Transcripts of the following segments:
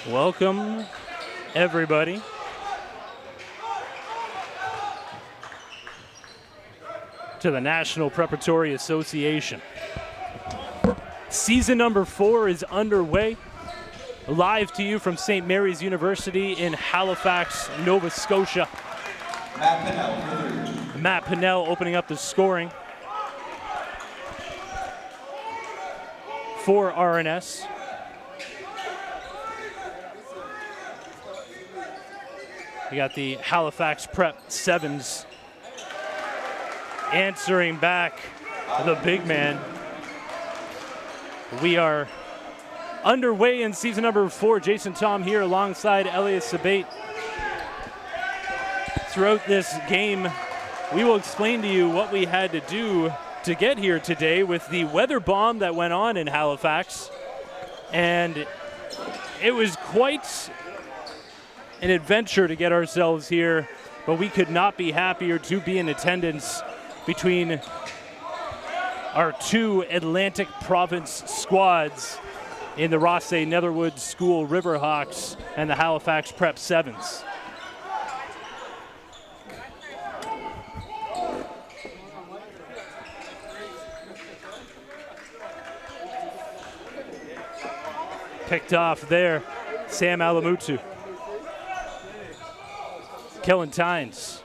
Welcome, everybody, to the National Preparatory Association. Season number 4 is underway. Live to you from St. Mary's University in Halifax, Nova Scotia. Matt Pannell opening up the scoring for RNS. We got the Halifax Prep 7s answering back the big man. We are underway in season number 4. Jason Tom here alongside Elias Sabate. Throughout this game, we will explain to you what we had to do to get here today with the weather bomb that went on in Halifax. And it was quite an adventure to get ourselves here, but we could not be happier to be in attendance between our two Atlantic Province squads in the Rothesay Netherwood School Riverhawks and the Halifax Prep 7s. Picked off there, Sam Alamutu. Kellen Tynes,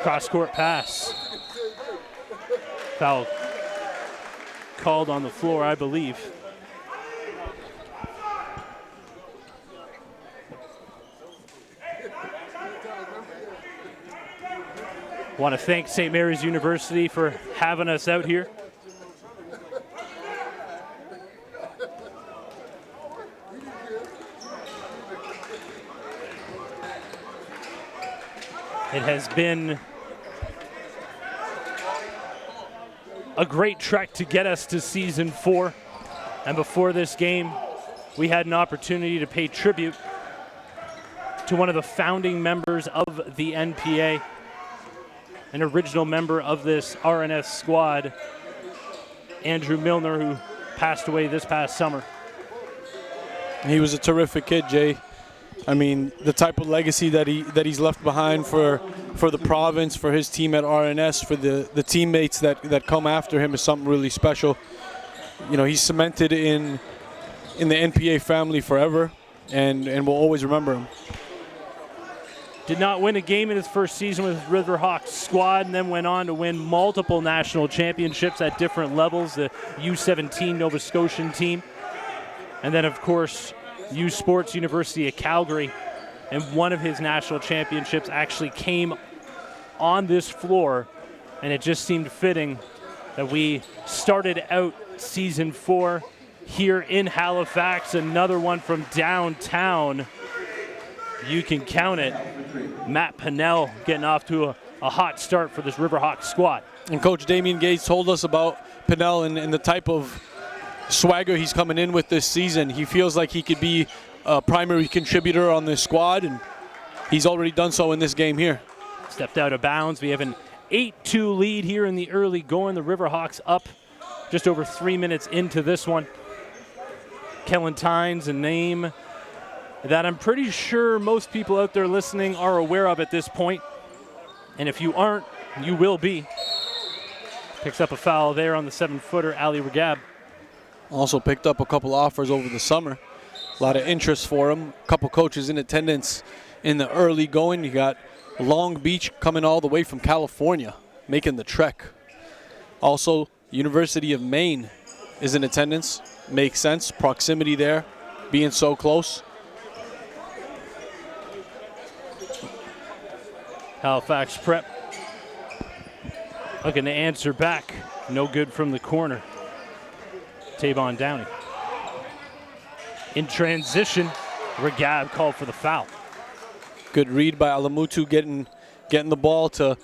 cross-court pass. Foul called on the floor, I believe. Want to thank St. Mary's University for having us out here. It has been a great trek to get us to season 4. And before this game, we had an opportunity to pay tribute to one of the founding members of the NPA, an original member of this RNS squad, Andrew Milner, who passed away this past summer. He was a terrific kid, Jay. I mean, the type of legacy that he's left behind for the province, for his team at RNS, for the teammates that come after him is something really special. You know, he's cemented in the NPA family forever, and we'll always remember him. Did not win a game in his first season with Riverhawks squad, and then went on to win multiple national championships at different levels, the U17 Nova Scotian team. And then, of course, U Sports University of Calgary, and one of his national championships actually came on this floor, and it just seemed fitting that we started out season 4 here in Halifax. Another one from downtown. You can count it. Matt Pannell getting off to a hot start for this Riverhawks squad. And Coach Damien Gates told us about Pannell and the type of swagger he's coming in with this season. He feels like he could be a primary contributor on this squad, and he's already done so in this game here. Stepped out of bounds. We have an 8-2 lead here in the early going. The Riverhawks up just over 3 minutes into this one. Kellen Tynes, a name that I'm pretty sure most people out there listening are aware of at this point. And if you aren't, you will be. Picks up a foul there on the 7-footer, Ali Regab. Also picked up a couple offers over the summer. A lot of interest for him. A couple coaches in attendance in the early going. You got Long Beach coming all the way from California, making the trek. Also, University of Maine is in attendance. Makes sense. Proximity there, being so close. Halifax Prep looking to answer back. No good from the corner. Tavon Downey. In transition, Regab called for the foul. Good read by Alamutu getting the ball to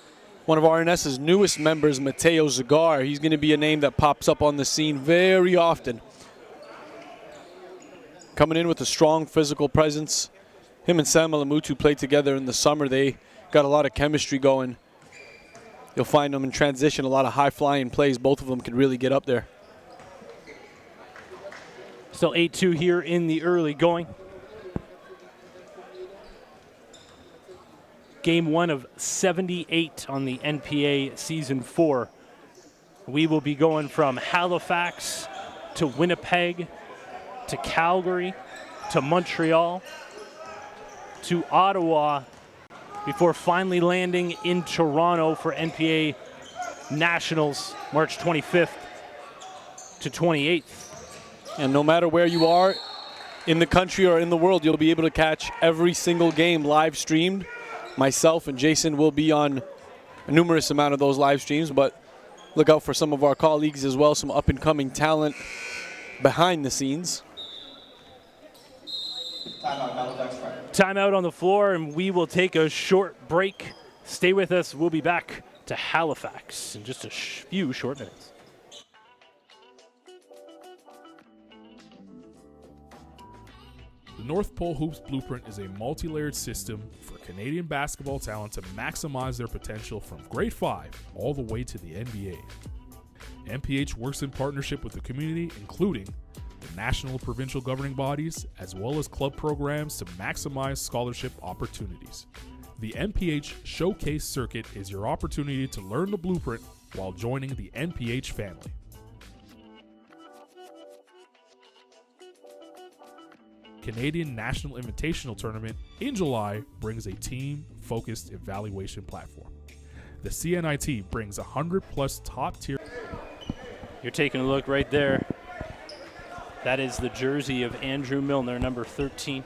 one of RNS's newest members, Mateo Zagar. He's going to be a name that pops up on the scene very often. Coming in with a strong physical presence. Him and Sam Alamutu played together in the summer. They got a lot of chemistry going. You'll find them in transition, a lot of high-flying plays. Both of them can really get up there. Still 8-2 here in the early going. Game 1 of 78 on the NPA Season 4. We will be going from Halifax to Winnipeg to Calgary to Montreal to Ottawa before finally landing in Toronto for NPA Nationals March 25th to 28th. And no matter where you are in the country or in the world, you'll be able to catch every single game live streamed. Myself and Jason will be on a numerous amount of those live streams, but look out for some of our colleagues as well, some up-and-coming talent behind the scenes. Timeout on the floor, and we will take a short break. Stay with us. We'll be back to Halifax in just a few short minutes. The North Pole Hoops Blueprint is a multi-layered system for Canadian basketball talent to maximize their potential from grade 5 all the way to the NBA. NPH works in partnership with the community, including the national and provincial governing bodies, as well as club programs to maximize scholarship opportunities. The NPH Showcase Circuit is your opportunity to learn the blueprint while joining the NPH family. Canadian National Invitational Tournament in July brings a team-focused evaluation platform. The CNIT brings 100-plus top-tier... You're taking a look right there. That is the jersey of Andrew Milner, number 13.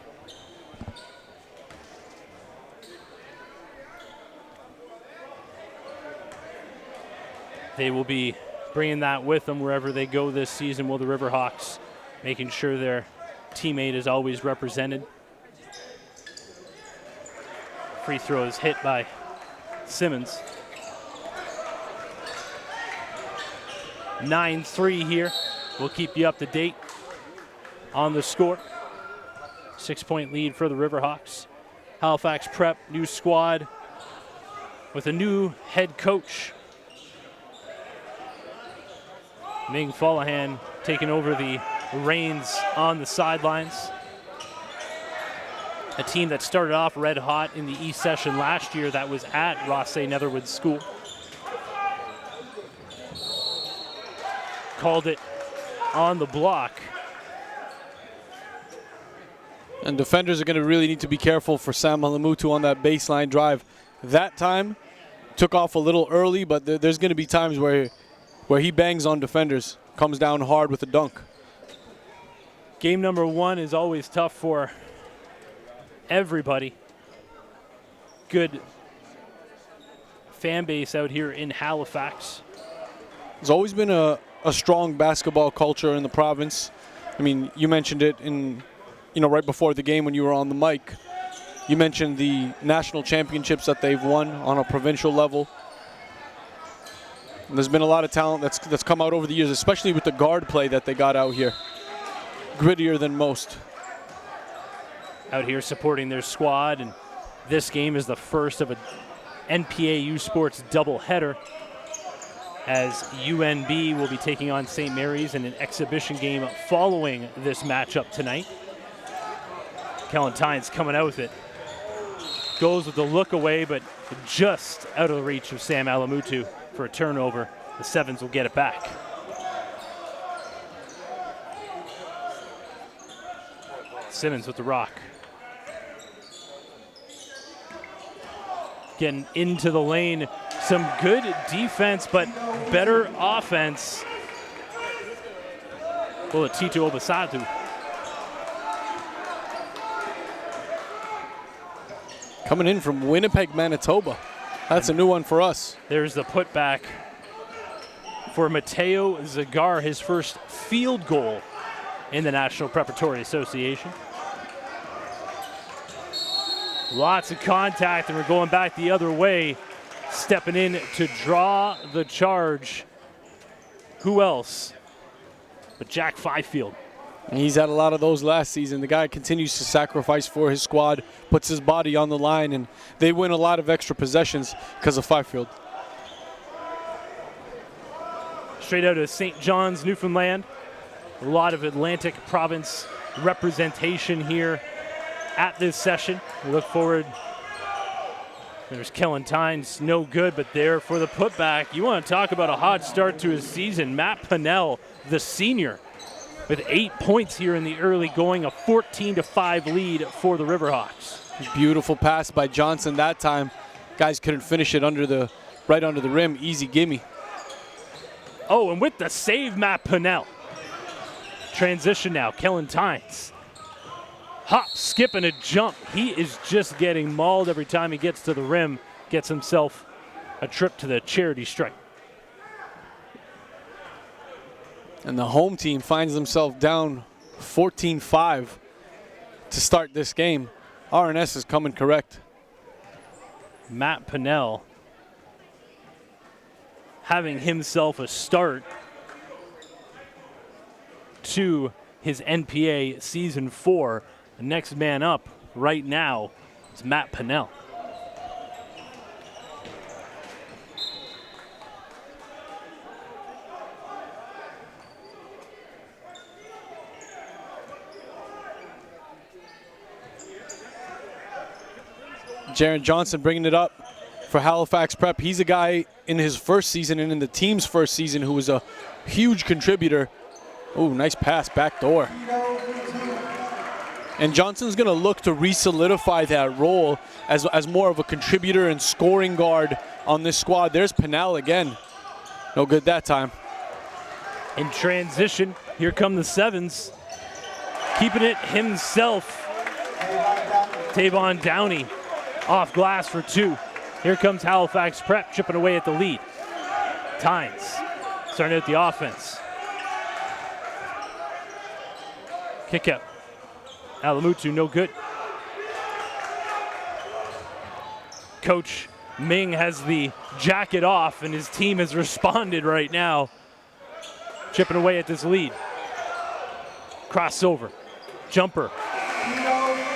They will be bringing that with them wherever they go this season, will the Riverhawks, making sure their teammate is always represented. Free throw is hit by Simmons. 9-3 here. We'll keep you up to date on the score. 6-point lead for the Riverhawks. Halifax Prep, new squad with a new head coach. Ming Folahan taking over the reins on the sidelines. A team that started off red hot in the East Session last year that was at Rothesay Netherwood School. Called it on the block. And defenders are going to really need to be careful for Sam Malamutu on that baseline drive. That time took off a little early, but there's going to be times where he bangs on defenders, comes down hard with a dunk. Game number 1 is always tough for everybody. Good fan base out here in Halifax. There's always been a strong basketball culture in the province. I mean, you mentioned it right before the game when you were on the mic. You mentioned the national championships that they've won on a provincial level. And there's been a lot of talent that's come out over the years, especially with the guard play that they got out here. Grittier than most. Out here supporting their squad, and this game is the first of a NPA U Sports doubleheader, as UNB will be taking on St. Mary's in an exhibition game following this matchup tonight. Kellen Tynes coming out with it. Goes with the look away, but just out of the reach of Sam Alamutu for a turnover. The Sevens will get it back. Simmons with the rock. Getting into the lane. Some good defense, but better offense. Tito Obasatu. Coming in from Winnipeg, Manitoba. That's a new one for us. There's the putback for Mateo Zagar, his first field goal in the National Preparatory Association. Lots of contact, and we're going back the other way. Stepping in to draw the charge. Who else but Jack Fifield? And he's had a lot of those last season. The guy continues to sacrifice for his squad, puts his body on the line, and they win a lot of extra possessions because of Fifield. Straight out of St. John's, Newfoundland. A lot of Atlantic Province representation here at this session. We look forward There's Kellen Tynes, no good, but there for the putback. You want to talk about a hot start to his season. Matt Pannell, the senior, with 8 points here in the early going, a 14-5 lead for the Riverhawks. Beautiful pass by Johnson that time. Guys couldn't finish it right under the rim. Easy gimme. Oh, and with the save, Matt Pannell. Transition now, Kellen Tynes. Hop, skip, and a jump. He is just getting mauled every time he gets to the rim, gets himself a trip to the charity stripe. And the home team finds themselves down 14-5 to start this game. RNS is coming correct. Matt Pannell having himself a start to his NPA Season 4. The next man up right now is Matt Pannell. Jaron Johnson bringing it up for Halifax Prep. He's a guy in his first season and in the team's first season who was a huge contributor. Oh, nice pass, back door. And Johnson's going to look to re-solidify that role as more of a contributor and scoring guard on this squad. There's Pannell again. No good that time. In transition, here come the sevens. Keeping it himself. Tavon Downey off glass for 2. Here comes Halifax Prep chipping away at the lead. Tynes starting out the offense. Kick out. Alamutu, no good. Coach Ming has the jacket off, and his team has responded right now. Chipping away at this lead. Crossover. Jumper.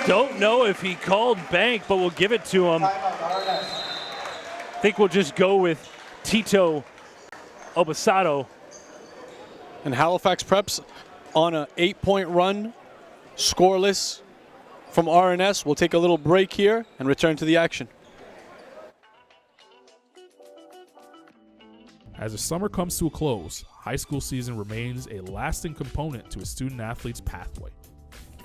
Don't know if he called bank, but we'll give it to him. I think we'll just go with Tito Obasato. And Halifax Preps on an 8-point run, scoreless from RNS. We'll take a little break here and return to the action. As the summer comes to a close, high school season remains a lasting component to a student-athlete's pathway.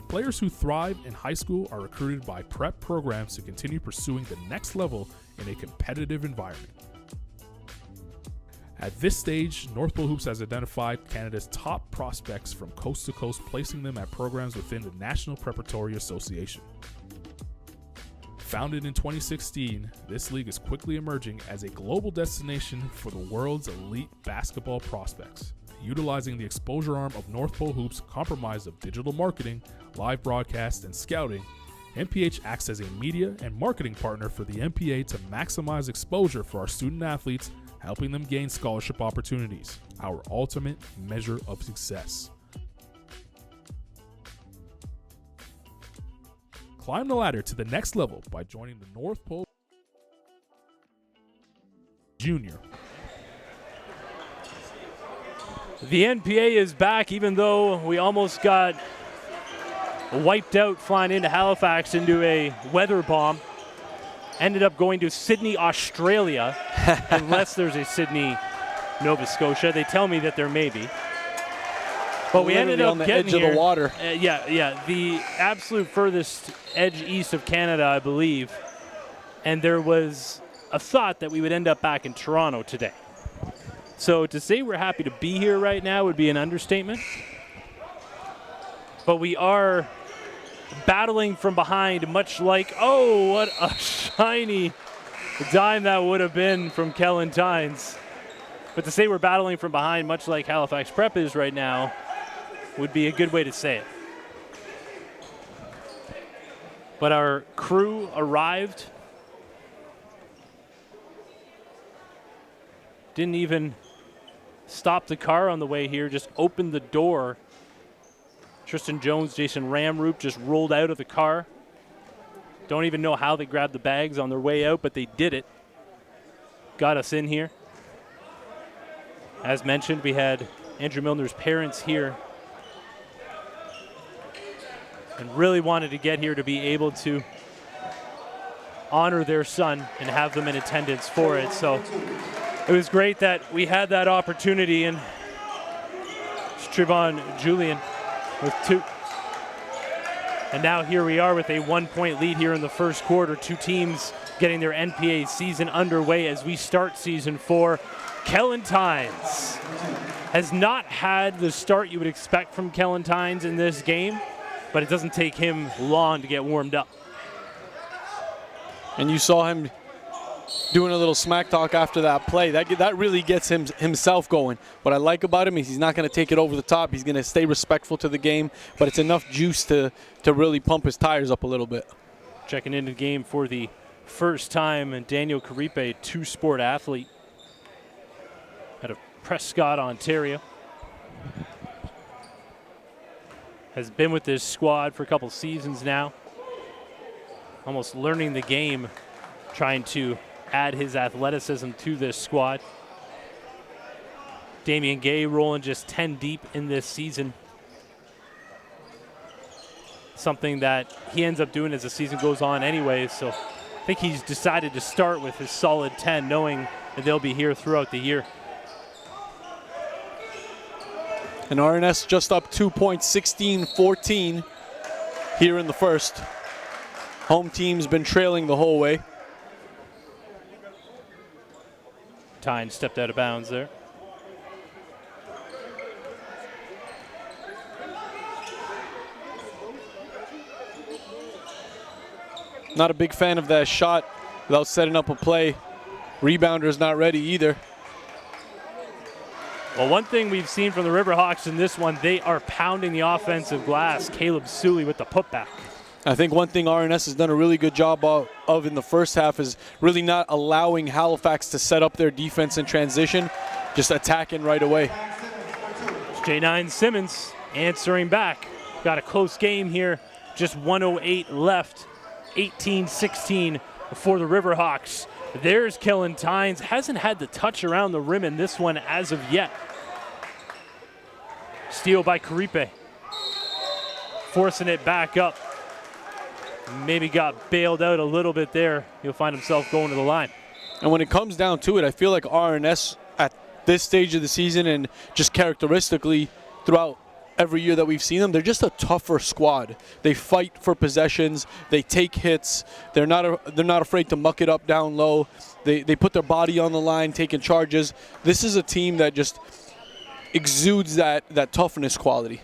Players who thrive in high school are recruited by prep programs to continue pursuing the next level in a competitive environment. At this stage, North Pole Hoops has identified Canada's top prospects from coast to coast, placing them at programs within the National Preparatory Association. Founded in 2016, this league is quickly emerging as a global destination for the world's elite basketball prospects. Utilizing the exposure arm of North Pole Hoops, comprised of digital marketing, live broadcast, and scouting, NPH acts as a media and marketing partner for the NPA to maximize exposure for our student athletes, helping them gain scholarship opportunities, our ultimate measure of success. Climb the ladder to the next level by joining the North Pole Junior. The NPA is back, even though we almost got wiped out flying into Halifax into a weather bomb. Ended up going to Sydney, Australia, unless there's a Sydney, Nova Scotia. They tell me that there may be. But we ended up on the getting edge here, of the water. The absolute furthest edge east of Canada, I believe. And there was a thought that we would end up back in Toronto today. So to say we're happy to be here right now would be an understatement. But we are battling from behind, much like, oh, what a shiny dime that would have been from Kellen Tynes. But to say we're battling from behind, much like Halifax Prep is right now, would be a good way to say it. But our crew arrived. Didn't even stop the car on the way here, just opened the door. Tristan Jones, Jason Ramroop just rolled out of the car. Don't even know how they grabbed the bags on their way out, but they did it. Got us in here. As mentioned, we had Andrew Milner's parents here and really wanted to get here to be able to honor their son and have them in attendance for it. So it was great that we had that opportunity, and Trevon Julian with 2. And now here we are with a 1-point lead here in the first quarter. Two teams getting their NPA season underway as we start season 4. Kellen Tynes has not had the start you would expect from Kellen Tynes in this game, but it doesn't take him long to get warmed up. And you saw him doing a little smack talk after that play. That really gets himself going. What I like about him is he's not going to take it over the top. He's going to stay respectful to the game, but it's enough juice to really pump his tires up a little bit. Checking into the game for the first time, and Daniel Caripe, two-sport athlete out of Prescott, Ontario. Has been with this squad for a couple seasons now. Almost learning the game, trying to add his athleticism to this squad. Damian Gay rolling just 10 deep in this season. Something that he ends up doing as the season goes on anyway, so I think he's decided to start with his solid 10, knowing that they'll be here throughout the year. And RNS just up 2 points, 16-14 here in the first. Home team's been trailing the whole way. Tynes stepped out of bounds there. Not a big fan of that shot without setting up a play. Rebounder's not ready either. Well, one thing we've seen from the Riverhawks in this one, they are pounding the offensive glass. Caleb Sully with the putback. I think one thing RNS has done a really good job of in the first half is really not allowing Halifax to set up their defense in transition, just attacking right away. It's J9 Simmons answering back. Got a close game here, just 1:08 left, 18-16 for the Riverhawks. There's Kellen Tynes, hasn't had the touch around the rim in this one as of yet. Steal by Caripe, forcing it back up. Maybe got bailed out a little bit there. He'll find himself going to the line. And when it comes down to it, I feel like RNS at this stage of the season and just characteristically throughout every year that we've seen them, they're just a tougher squad. They fight for possessions. They take hits. They're not afraid to muck it up down low. They put their body on the line, taking charges. This is a team that just exudes that toughness quality.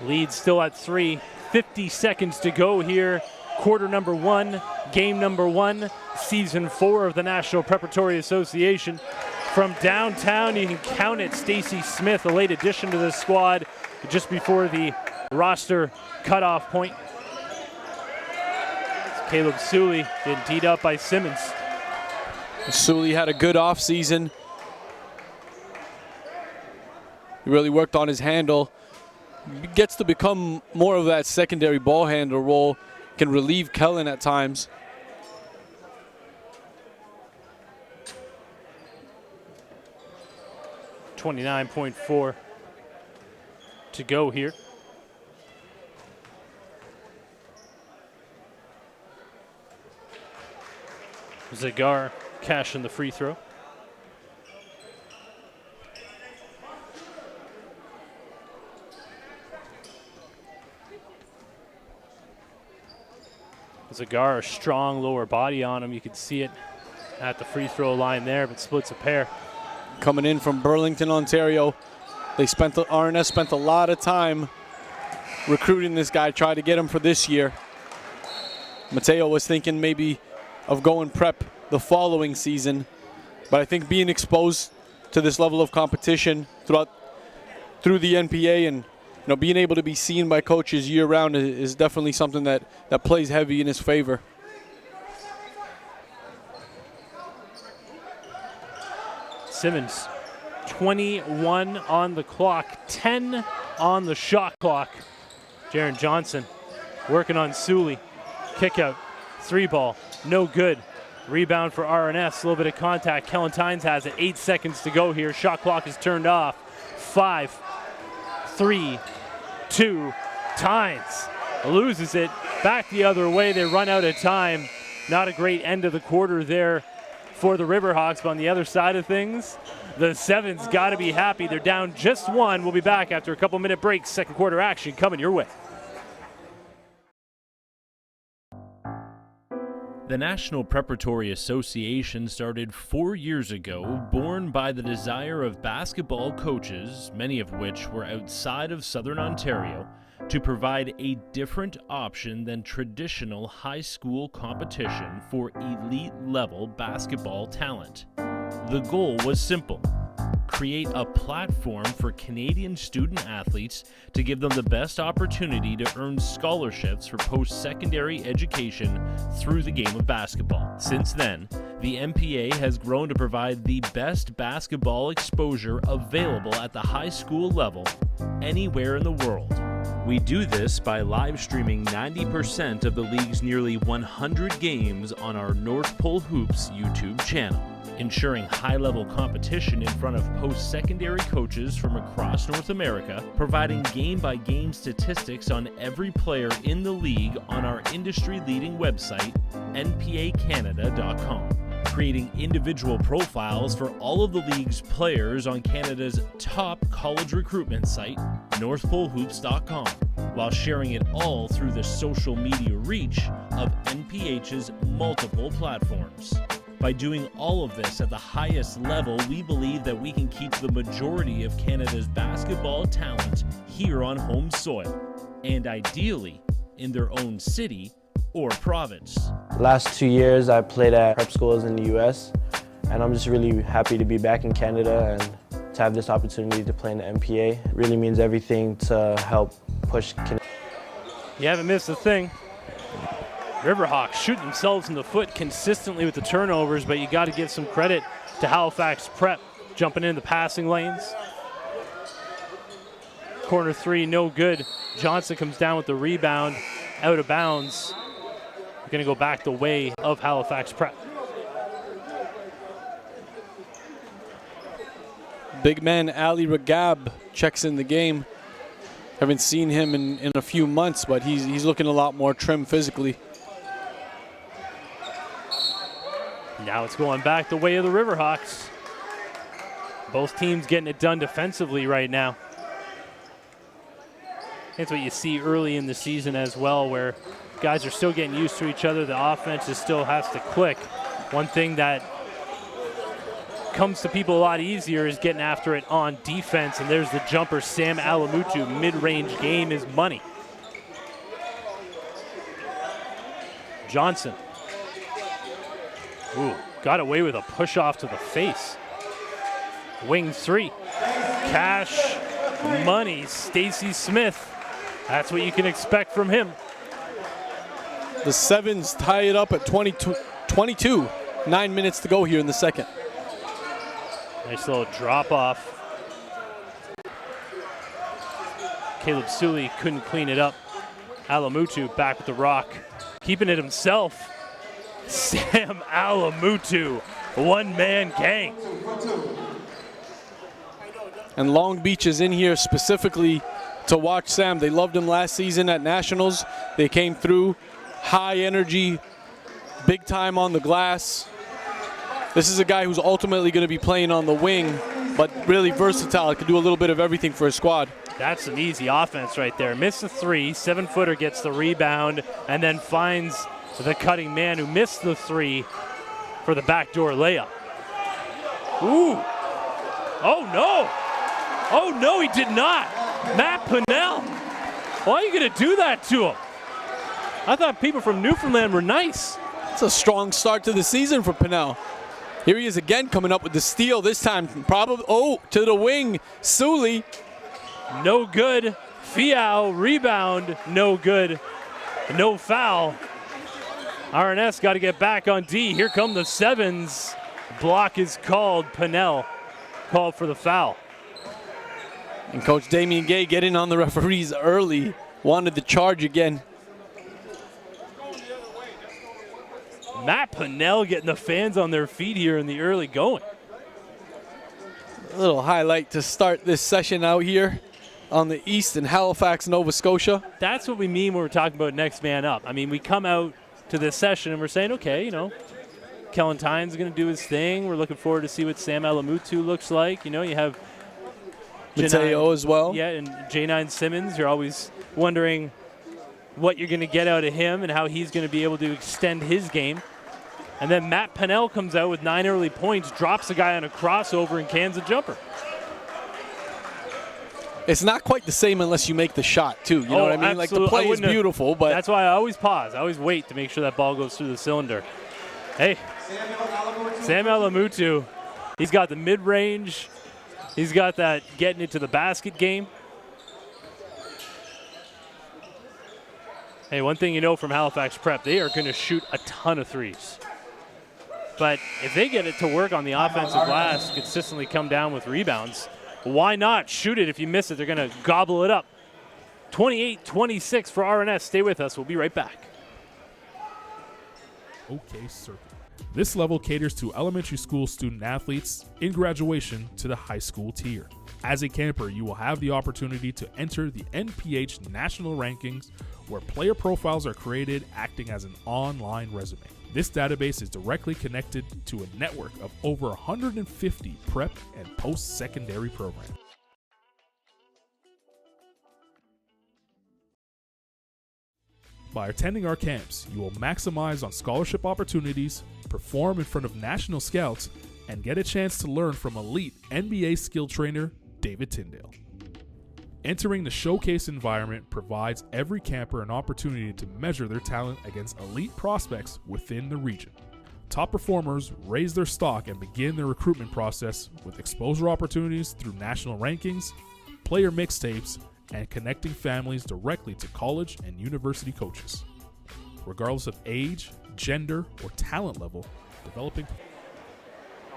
Lead still at 3. 50 seconds to go here. Quarter number 1, game number 1, season 4 of the National Preparatory Association. From downtown, you can count it, Stacey Smith, a late addition to the squad just before the roster cutoff point. Caleb Sully getting teed up by Simmons. Sully had a good offseason. He really worked on his handle. Gets to become more of that secondary ball handler role, can relieve Kellen at times. $29.4 to go here. Zagar cashing the free throw. Zagar, a strong lower body on him. You can see it at the free throw line there, but splits a pair. Coming in from Burlington, Ontario. RNS spent a lot of time recruiting this guy, trying to get him for this year. Mateo was thinking maybe of going prep the following season, but I think being exposed to this level of competition through the NPA and being able to be seen by coaches year-round is definitely something that plays heavy in his favor. Simmons, 21 on the clock, 10 on the shot clock. Jaron Johnson working on Sully. Kick out, 3-ball, no good. Rebound for RNS, a little bit of contact. Kellen Tynes has it, 8 seconds to go here. Shot clock is turned off. 5, 3, 2, Tynes loses it back the other way. They run out of time. Not a great end of the quarter there for the Riverhawks, but on the other side of things, the Sevens got to be happy. They're down just one. We'll be back after a couple-minute break. Second quarter action coming your way. The National Preparatory Association started 4 years ago, born by the desire of basketball coaches, many of which were outside of Southern Ontario, to provide a different option than traditional high school competition for elite-level basketball talent. The goal was simple: create a platform for Canadian student athletes to give them the best opportunity to earn scholarships for post-secondary education through the game of basketball. Since then, the NPA has grown to provide the best basketball exposure available at the high school level anywhere in the world. We do this by live streaming 90% of the league's nearly 100 games on our North Pole Hoops YouTube channel, ensuring high-level competition in front of post-secondary coaches from across North America, providing game-by-game statistics on every player in the league on our industry-leading website, npacanada.com, creating individual profiles for all of the league's players on Canada's top college recruitment site, northpolehoops.com, while sharing it all through the social media reach of NPH's multiple platforms. By doing all of this at the highest level, we believe that we can keep the majority of Canada's basketball talent here on home soil, and ideally in their own city or province. Last 2 years I played at prep schools in the US, and I'm just really happy to be back in Canada and to have this opportunity to play in the NPA. It really means everything to help push Canada. You haven't missed a thing. Riverhawks shoot themselves in the foot consistently with the turnovers, but you got to give some credit to Halifax Prep jumping in the passing lanes. Corner three, no good. Johnson comes down with the rebound, out of bounds. Going to go back the way of Halifax Prep. Big man Ali Ragab checks in the game. Haven't seen him in a few months, but he's looking a lot more trim physically. Now it's going back the way of the Riverhawks. Both teams getting it done defensively right now. That's what you see early in the season as well, where guys are still getting used to each other. The offense still has to click. One thing that comes to people a lot easier is getting after it on defense, and there's the jumper. Sam Alamutu, mid-range game is money. Johnson. Ooh, got away with a push-off to the face. Wing three. Cash money, Stacey Smith. That's what you can expect from him. The Sevens tie it up at 22. 9 minutes to go here in the second. Nice little drop off. Caleb Sully couldn't clean it up. Alamutu back with the rock. Keeping it himself. Sam Alamutu, one-man gang. And Long Beach is in here specifically to watch Sam. They loved him last season at Nationals. They came through. High energy, big time on the glass. This is a guy who's ultimately going to be playing on the wing, but really versatile. Can do a little bit of everything for his squad. That's some easy offense right there. Missed the three, 7-footer gets the rebound, and then finds the cutting man who missed the three for the backdoor layup. Ooh. Oh, no. Oh, no, he did not. Matt Pannell. Why are you going to do that to him? I thought people from Newfoundland were nice. It's a strong start to the season for Pannell. Here he is again coming up with the steal, this time probably, to the wing, Sully. No good. Fiao, rebound, no good. No foul. RNS got to get back on D. Here come the Sevens. Block is called. Pannell called for the foul. And Coach Damian Gay getting on the referees early. Wanted the charge again. Matt Pannell getting the fans on their feet here in the early going. A little highlight to start this session out here. on the east in Halifax, Nova Scotia. That's what we mean when we're talking about next man up. I mean, we come out to this session and we're saying, okay, you know, Kellen Tynes is going to do his thing. We're looking forward to see what Sam Alamutu looks like. You know, you have Mateo as well. Yeah, and J9 Simmons. You're always wondering what you're going to get out of him and how he's going to be able to extend his game. And then Matt Pannell comes out with 9 early points, drops a guy on a crossover, and cans a jumper. It's not quite the same unless you make the shot, too. You know what I mean? Like, the play is beautiful, but that's why I always pause. I always wait to make sure that ball goes through the cylinder. Hey, Sam Alamutu, he's got the mid-range. He's got that getting it to the basket game. Hey, one thing you know from Halifax Prep, they are going to shoot a ton of threes. But if they get it to work on the offensive glass, consistently come down with rebounds, why not shoot it? If you miss it, they're going to gobble it up. 28-26 for RNS. Stay with us. We'll be right back. OK Circle. This level caters to elementary school student athletes in graduation to the high school tier. As a camper, you will have the opportunity to enter the NPH national rankings, where player profiles are created acting as an online resume. This database is directly connected to a network of over 150 prep and post-secondary programs. By attending our camps, you will maximize on scholarship opportunities, perform in front of national scouts, and get a chance to learn from elite NBA skill trainer David Tyndale. Entering the showcase environment provides every camper an opportunity to measure their talent against elite prospects within the region. Top performers raise their stock and begin their recruitment process with exposure opportunities through national rankings, player mixtapes, and connecting families directly to college and university coaches. Regardless of age, gender, or talent level, developing.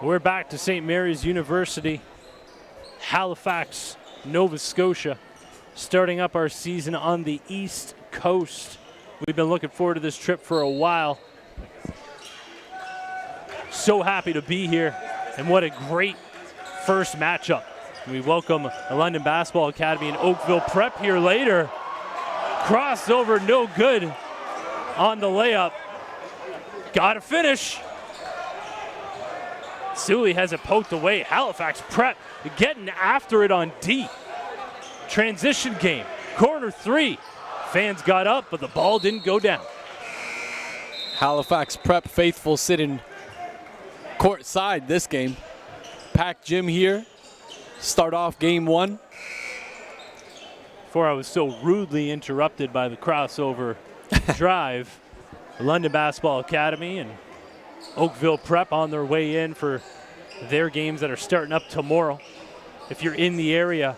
We're back to St. Mary's University, Halifax, Nova Scotia, starting up our season on the East Coast. We've been looking forward to this trip for a while. So happy to be here, and what a great first matchup. We welcome the London Basketball Academy and Oakville Prep here later. Crossover, no good on the layup. Got to finish. Sully has it poked away. Halifax Prep getting after it on D. Transition game, corner three. Fans got up, but the ball didn't go down. Halifax Prep faithful sitting courtside this game. Packed gym here. Start off game one. Before I was so rudely interrupted by the crossover drive, the London Basketball Academy and Oakville Prep on their way in for their games that are starting up tomorrow. If you're in the area,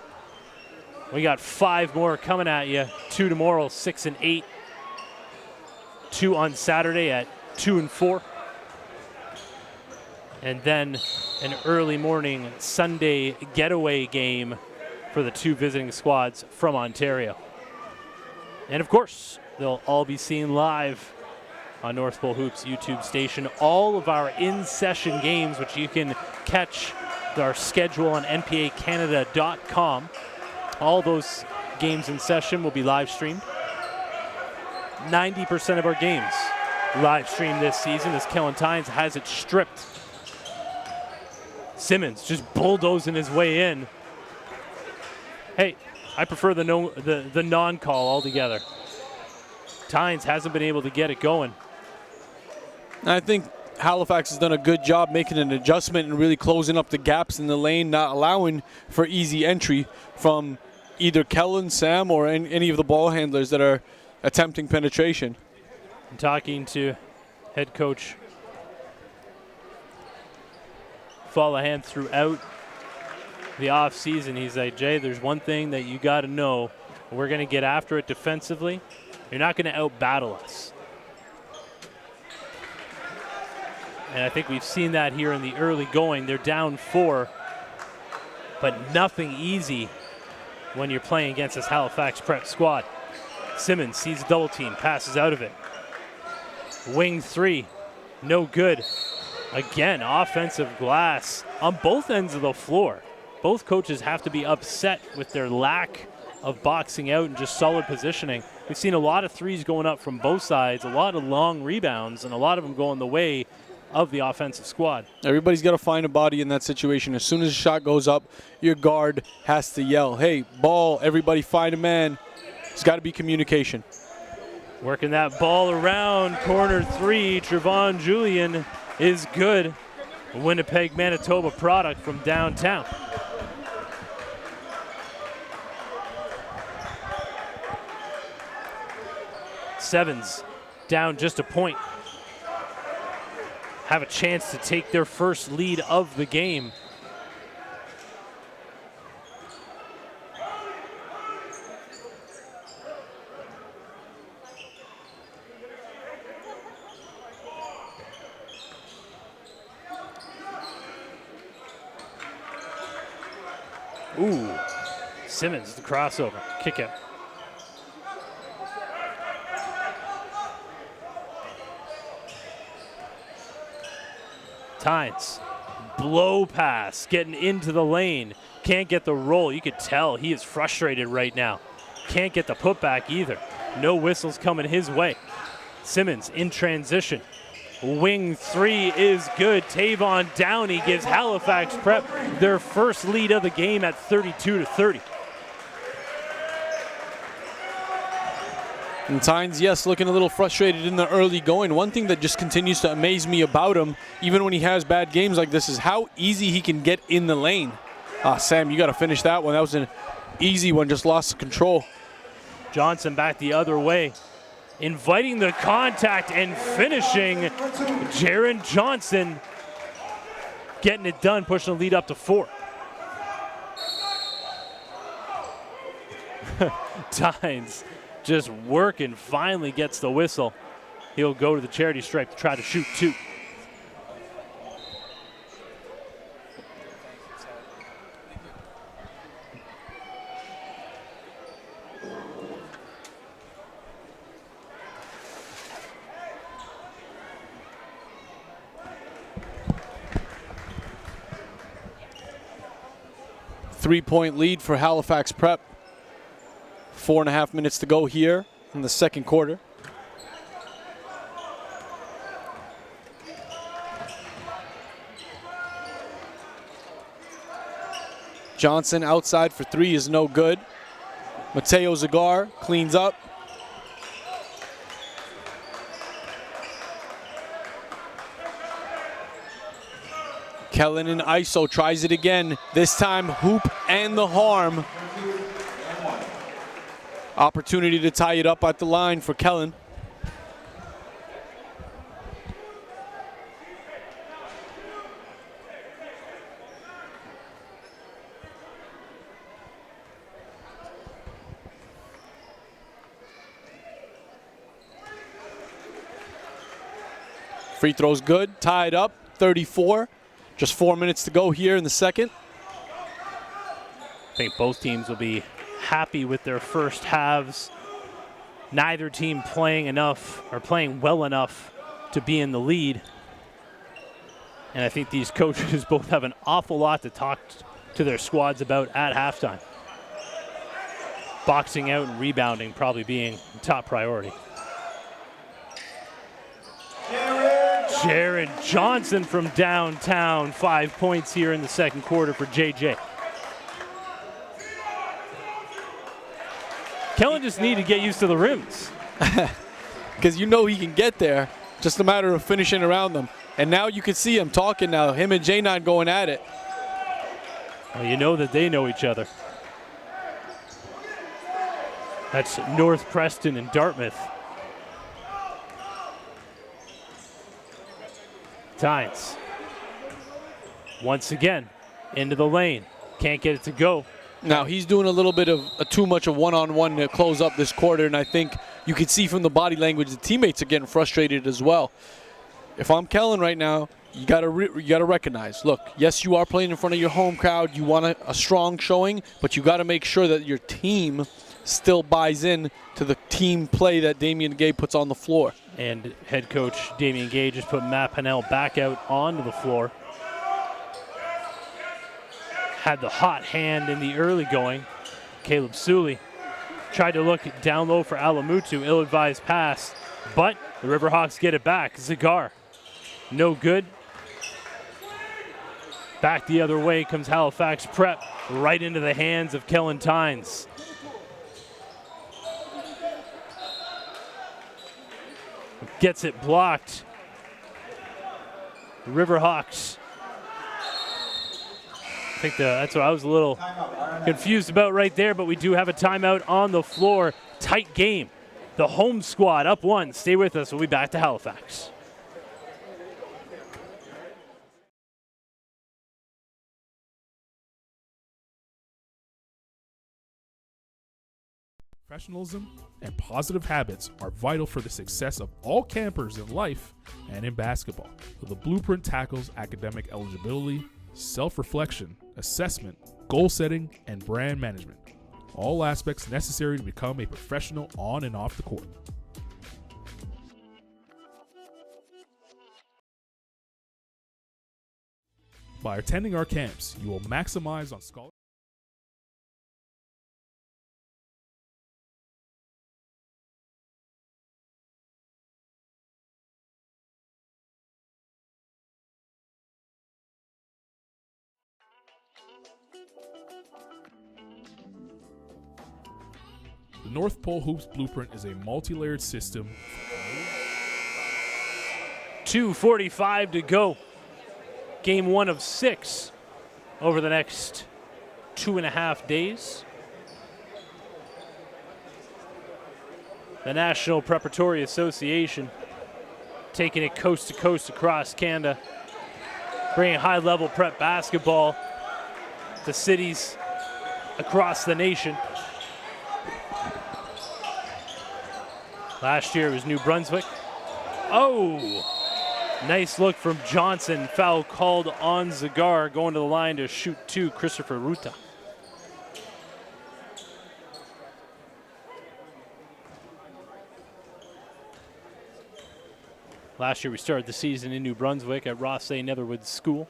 we got 5 more coming at you. 2 tomorrow, 6 and 8. 2 on Saturday at 2 and 4. And then an early morning Sunday getaway game for the 2 visiting squads from Ontario. And of course, they'll all be seen live on North Pole Hoops YouTube station. All of our in-session games, which you can catch our schedule on npacanada.com. All those games in session will be live streamed. 90% of our games live streamed this season as Kellen Tynes has it stripped. Simmons just bulldozing his way in. Hey, I prefer the non-call altogether. Tynes hasn't been able to get it going. I think Halifax has done a good job making an adjustment and really closing up the gaps in the lane, not allowing for easy entry from either Kellen, Sam, or any of the ball handlers that are attempting penetration. I'm talking to head coach Fallahan throughout the offseason. He's like, Jay, there's one thing that you got to know. We're going to get after it defensively. You're not going to out-battle us. And I think we've seen that here in the early going. They're down 4, but nothing easy when you're playing against this Halifax Prep squad. Simmons sees a double team, passes out of it. Wing 3, no good. Again, offensive glass on both ends of the floor. Both coaches have to be upset with their lack of boxing out and just solid positioning. We've seen a lot of threes going up from both sides, a lot of long rebounds, and a lot of them going the way of the offensive squad. Everybody's got to find a body in that situation. As soon as the shot goes up, your guard has to yell, hey, ball, everybody find a man. It's got to be communication. Working that ball around, corner three, Trevon Julian is good. A Winnipeg, Manitoba product from downtown. Sevens down just a point. Have a chance to take their first lead of the game. Ooh, Simmons, the crossover, kick out. Tynes, blow pass, getting into the lane. Can't get the roll. You could tell he is frustrated right now. Can't get the putback either. No whistles coming his way. Simmons in transition. Wing three is good. Tavon Downey gives Halifax Prep their first lead of the game at 32-30. And Tynes, yes, looking a little frustrated in the early going. One thing that just continues to amaze me about him, even when he has bad games like this, is how easy he can get in the lane. Sam, you got to finish that one. That was an easy one, just lost control. Johnson back the other way. Inviting the contact and finishing. Jaron Johnson getting it done, pushing the lead up to 4. Tynes just working, finally gets the whistle. He'll go to the charity stripe to try to shoot 2. Three-point lead for Halifax Prep. 4.5 minutes to go here in the second quarter. Johnson outside for 3 is no good. Mateo Zagar cleans up. Kellen in ISO tries it again. This time hoop and the harm. Opportunity to tie it up at the line for Kellen. Free throw's good, tied up, 34. Just 4 minutes to go here in the second. I think both teams will be happy with their first halves. Neither team playing enough or playing well enough to be in the lead. And I think these coaches both have an awful lot to talk to their squads about at halftime. Boxing out and rebounding probably being top priority. Jaron Johnson from downtown, 5 points here in the second quarter for JJ. Kellen just needed to get used to the rims. Because you know he can get there, just a matter of finishing around them. And now you can see him talking now, him and J9 going at it. Well, you know that they know each other. That's North Preston and Dartmouth. Tynes. Once again, into the lane. Can't get it to go. Now he's doing a little bit of too much of one-on-one to close up this quarter, and I think you can see from the body language the teammates are getting frustrated as well. If I'm Kellen right now, you gotta recognize, look, yes, you are playing in front of your home crowd. You want a strong showing, but you got to make sure that your team still buys in to the team play that Damian Gay puts on the floor. And head coach Damian Gay just put Matt Pannell back out onto the floor. Had the hot hand in the early going. Caleb Suley Tried to look down low for Alamutu, ill-advised pass, but the Riverhawks get it back. Zagar, no good. Back the other way comes Halifax Prep, right into the hands of Kellen Tynes. Gets it blocked. Riverhawks. I think that's what I was a little confused about right there, but we do have a timeout on the floor. Tight game. The home squad up one. Stay with us. We'll be back to Halifax. Professionalism and positive habits are vital for the success of all campers in life and in basketball. So the blueprint tackles academic eligibility, self-reflection, assessment, goal setting, and brand management. All aspects necessary to become a professional on and off the court. By attending our camps, you will maximize on scholarship. The North Pole Hoops Blueprint is a multi-layered system. 2:45 to go. Game 1 of 6 over the next 2.5 days. The National Preparatory Association taking it coast to coast across Canada, bringing high-level prep basketball to cities across the nation. Last year it was New Brunswick. Oh! Nice look from Johnson. Foul called on Zagar. Going to the line to shoot 2, Christopher Ruta. Last year we started the season in New Brunswick at Rothesay Netherwood School.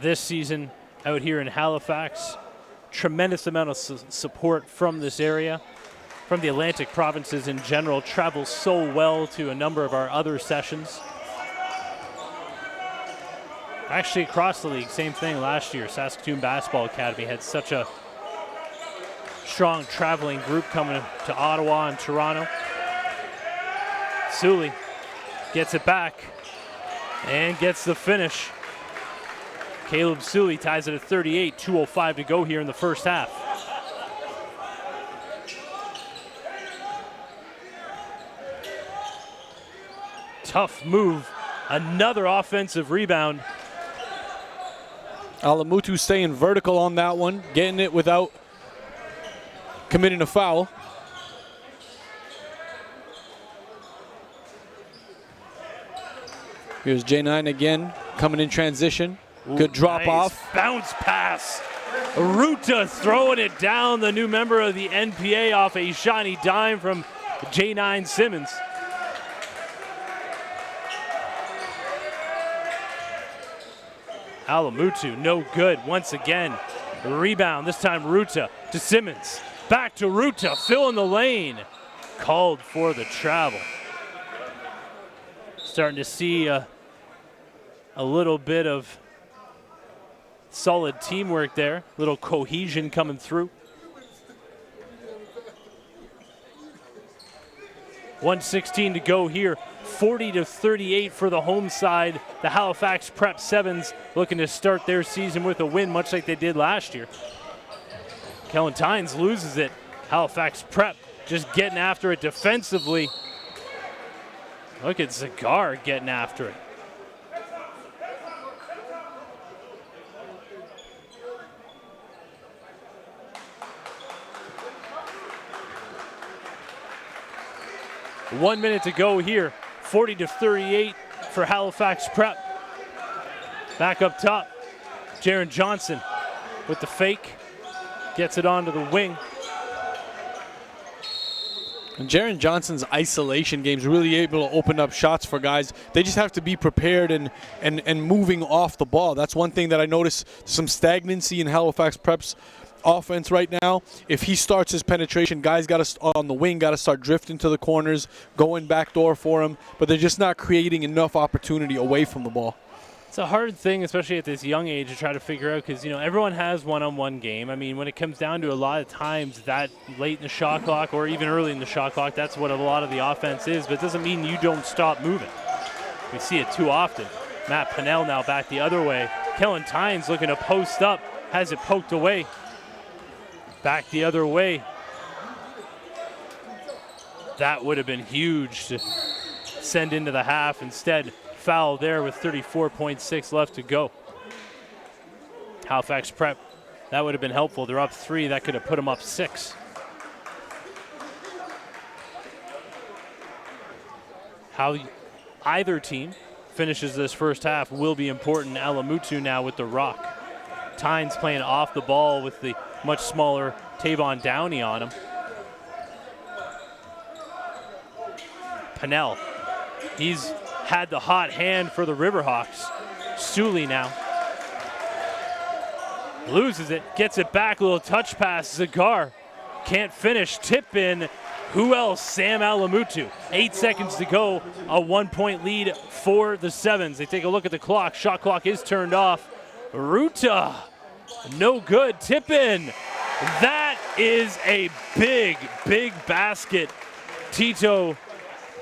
This season out here in Halifax. Tremendous amount of support from this area, from the Atlantic provinces in general. Travels so well to a number of our other sessions. Actually, across the league, same thing last year. Saskatoon Basketball Academy had such a strong traveling group coming to Ottawa and Toronto. Sully gets it back and gets the finish. Caleb Sully ties it at 38, 2:05 to go here in the first half. Tough move, another offensive rebound. Alamutu staying vertical on that one, getting it without committing a foul. Here's J9 again, coming in transition. Good drop off. Bounce pass. Ruta throwing it down, the new member of the NPA, off a shiny dime from J9 Simmons. Alamutu, no good once again. Rebound, this time Ruta to Simmons. Back to Ruta, filling the lane. Called for the travel. Starting to see a little bit of solid teamwork there, little cohesion coming through. 1:16 to go here, 40-38 for the home side. The Halifax Prep Sevens looking to start their season with a win, much like they did last year. Kellen Tynes loses it. Halifax Prep just getting after it defensively. Look at Zagar getting after it. One minute to go here. 40-38 for Halifax Prep. Back up top, Jaron Johnson with the fake. Gets it onto the wing. And Jaron Johnson's isolation games really able to open up shots for guys. They just have to be prepared and moving off the ball. That's one thing that I noticed, some stagnancy in Halifax Prep's offense right now. If he starts his penetration, guys on the wing got to start drifting to the corners, going backdoor for him, but they're just not creating enough opportunity away from the ball. It's a hard thing, especially at this young age, to try to figure out because, everyone has one-on-one game. I mean, when it comes down to a lot of times that late in the shot clock or even early in the shot clock, that's what a lot of the offense is, but it doesn't mean you don't stop moving. We see it too often. Matt Pannell now back the other way. Kellen Tynes looking to post up, has it poked away. Back the other way. That would have been huge to send into the half. Instead, foul there with 34.6 left to go. Halifax Prep, that would have been helpful. They're up 3. That could have put them up 6. How either team finishes this first half will be important. Alamutu now with the rock. Tynes playing off the ball with the much smaller Tavon Downey on him. Pannell, he's had the hot hand for the Riverhawks. Stooley now loses it, gets it back, a little touch pass. Zagar can't finish. Tip in. Who else? Sam Alamutu. 8 seconds to go. A 1-point lead for the Sevens. They take a look at the clock. Shot clock is turned off. Ruta, no good. Tip in. That is a big, big basket. Tito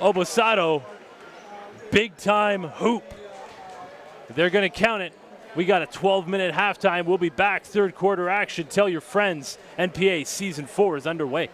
Obosato, big time hoop. They're going to count it. We got a 12-minute halftime. We'll be back. Third quarter action. Tell your friends. NPA Season 4 is underway.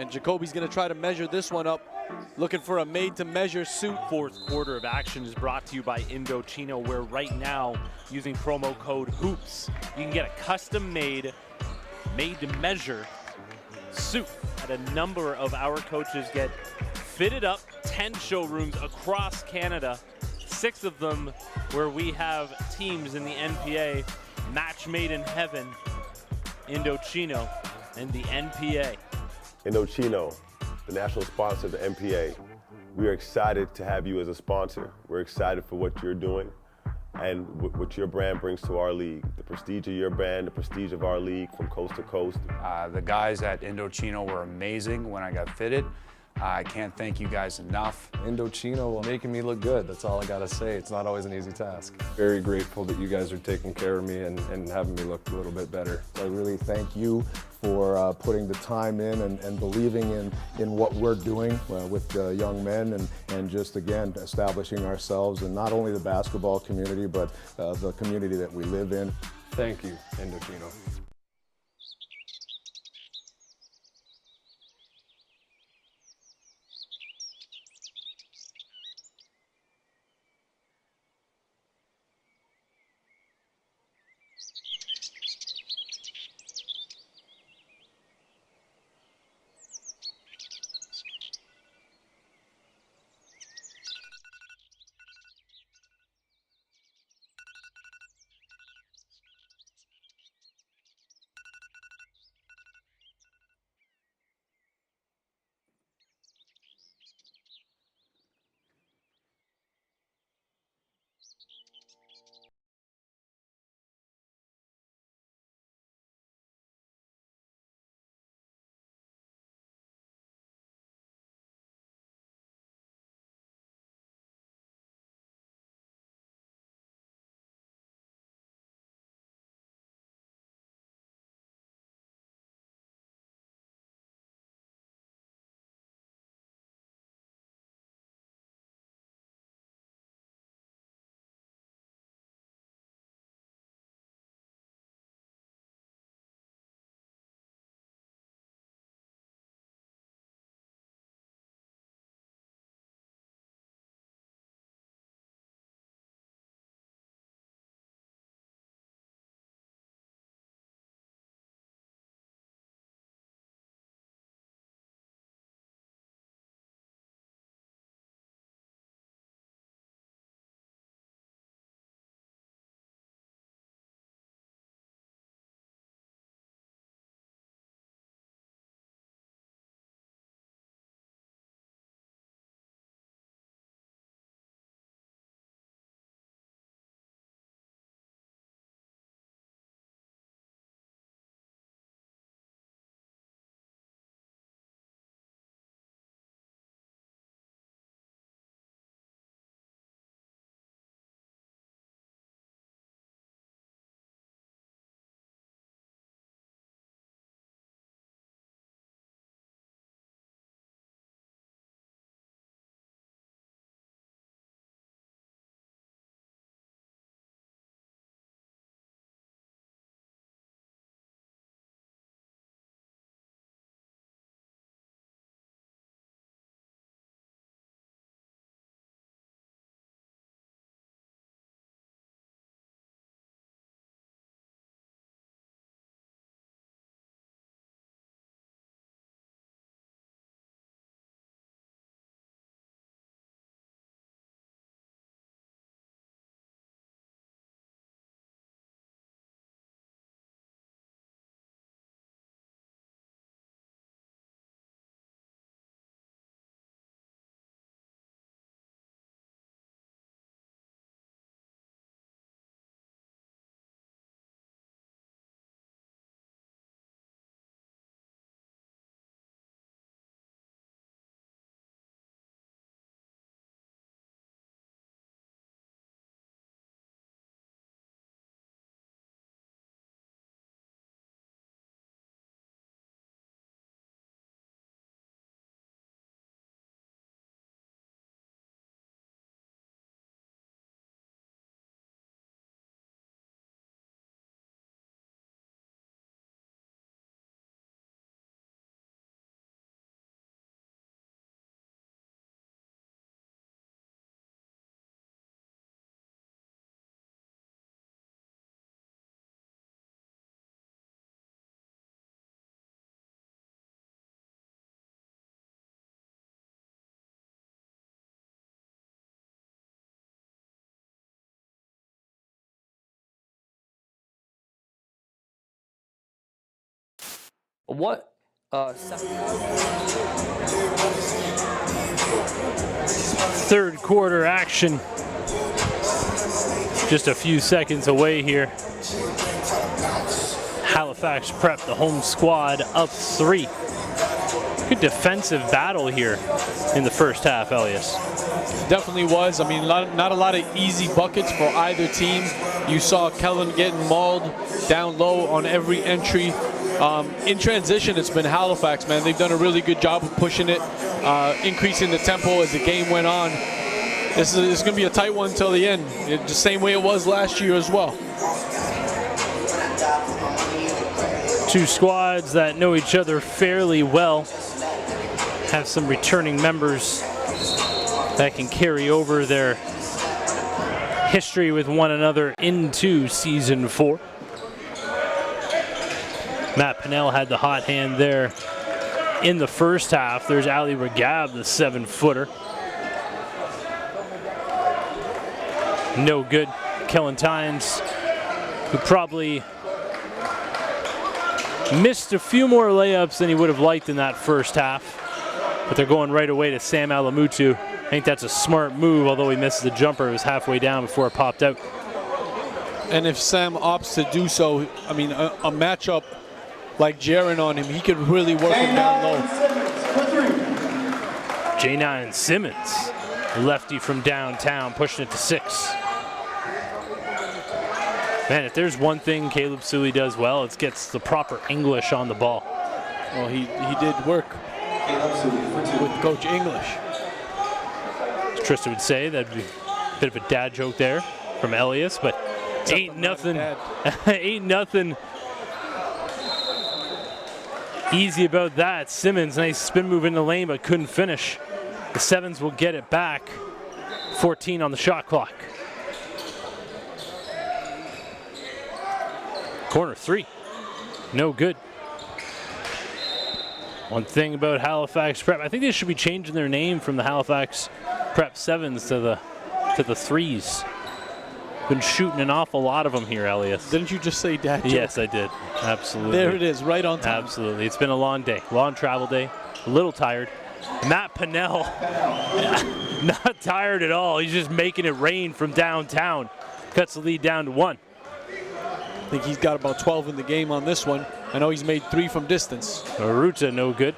And Jacoby's going to try to measure this one up, looking for a made-to-measure suit. Fourth quarter of action is brought to you by Indochino, where right now, using promo code HOOPS, you can get a custom-made, made-to-measure suit that a number of our coaches get fitted up. 10 showrooms across Canada, 6 of them where we have teams in the NPA. Match made in heaven. Indochino and the NPA. Indochino, the national sponsor of the NPA. We are excited to have you as a sponsor. We're excited for what you're doing and what your brand brings to our league. The prestige of your brand, the prestige of our league from coast to coast. The guys at Indochino were amazing when I got fitted. I can't thank you guys enough. Indochino making me look good, that's all I gotta say. It's not always an easy task. Very grateful that you guys are taking care of me and having me look a little bit better. I really thank you for putting the time in and believing in what we're doing with the young men and just, again, establishing ourselves in not only the basketball community, but the community that we live in. Thank you, Indochino. What? Third quarter action. Just a few seconds away here. Halifax Prep, the home squad, up 3. Good defensive battle here in the first half, Elias. Definitely was. I mean, not a lot of easy buckets for either team. You saw Kellen getting mauled down low on every entry. In transition, it's been Halifax, man. They've done a really good job of pushing it, increasing the tempo as the game went on. This is going to be a tight one until the end, the same way it was last year as well. Two squads that know each other fairly well, have some returning members that can carry over their history with one another into Season 4. Matt Pannell had the hot hand there in the first half. There's Ali Regab, the 7-footer. No good. Kellen Tynes, who probably missed a few more layups than he would have liked in that first half. But they're going right away to Sam Alamutu. I think that's a smart move, although he misses the jumper. It was halfway down before it popped out. And if Sam opts to do so, I mean, a matchup like Jaron on him, he could really work him down low. J9 Simmons, lefty from downtown, pushing it to 6. Man, if there's one thing Caleb Sully does well, it gets the proper English on the ball. Well, he did work with Coach English. As Trista would say, that'd be a bit of a dad joke there from Elias, but ain't nothing easy about that. Simmons, nice spin move in the lane, but couldn't finish. The Sevens will get it back. 14 on the shot clock. Corner 3, no good. One thing about Halifax Prep, I think they should be changing their name from the Halifax Prep 7s to the 3s. Been shooting an awful lot of them here, Elias. Didn't you just say dad joke? Yes, I did. Absolutely. There it is, right on time. Absolutely. It's been a long day, long travel day, a little tired. Matt Pannell, not tired at all. He's just making it rain from downtown. Cuts the lead down to 1. I think he's got about 12 in the game on this one. I know he's made 3 from distance. Aruta, no good.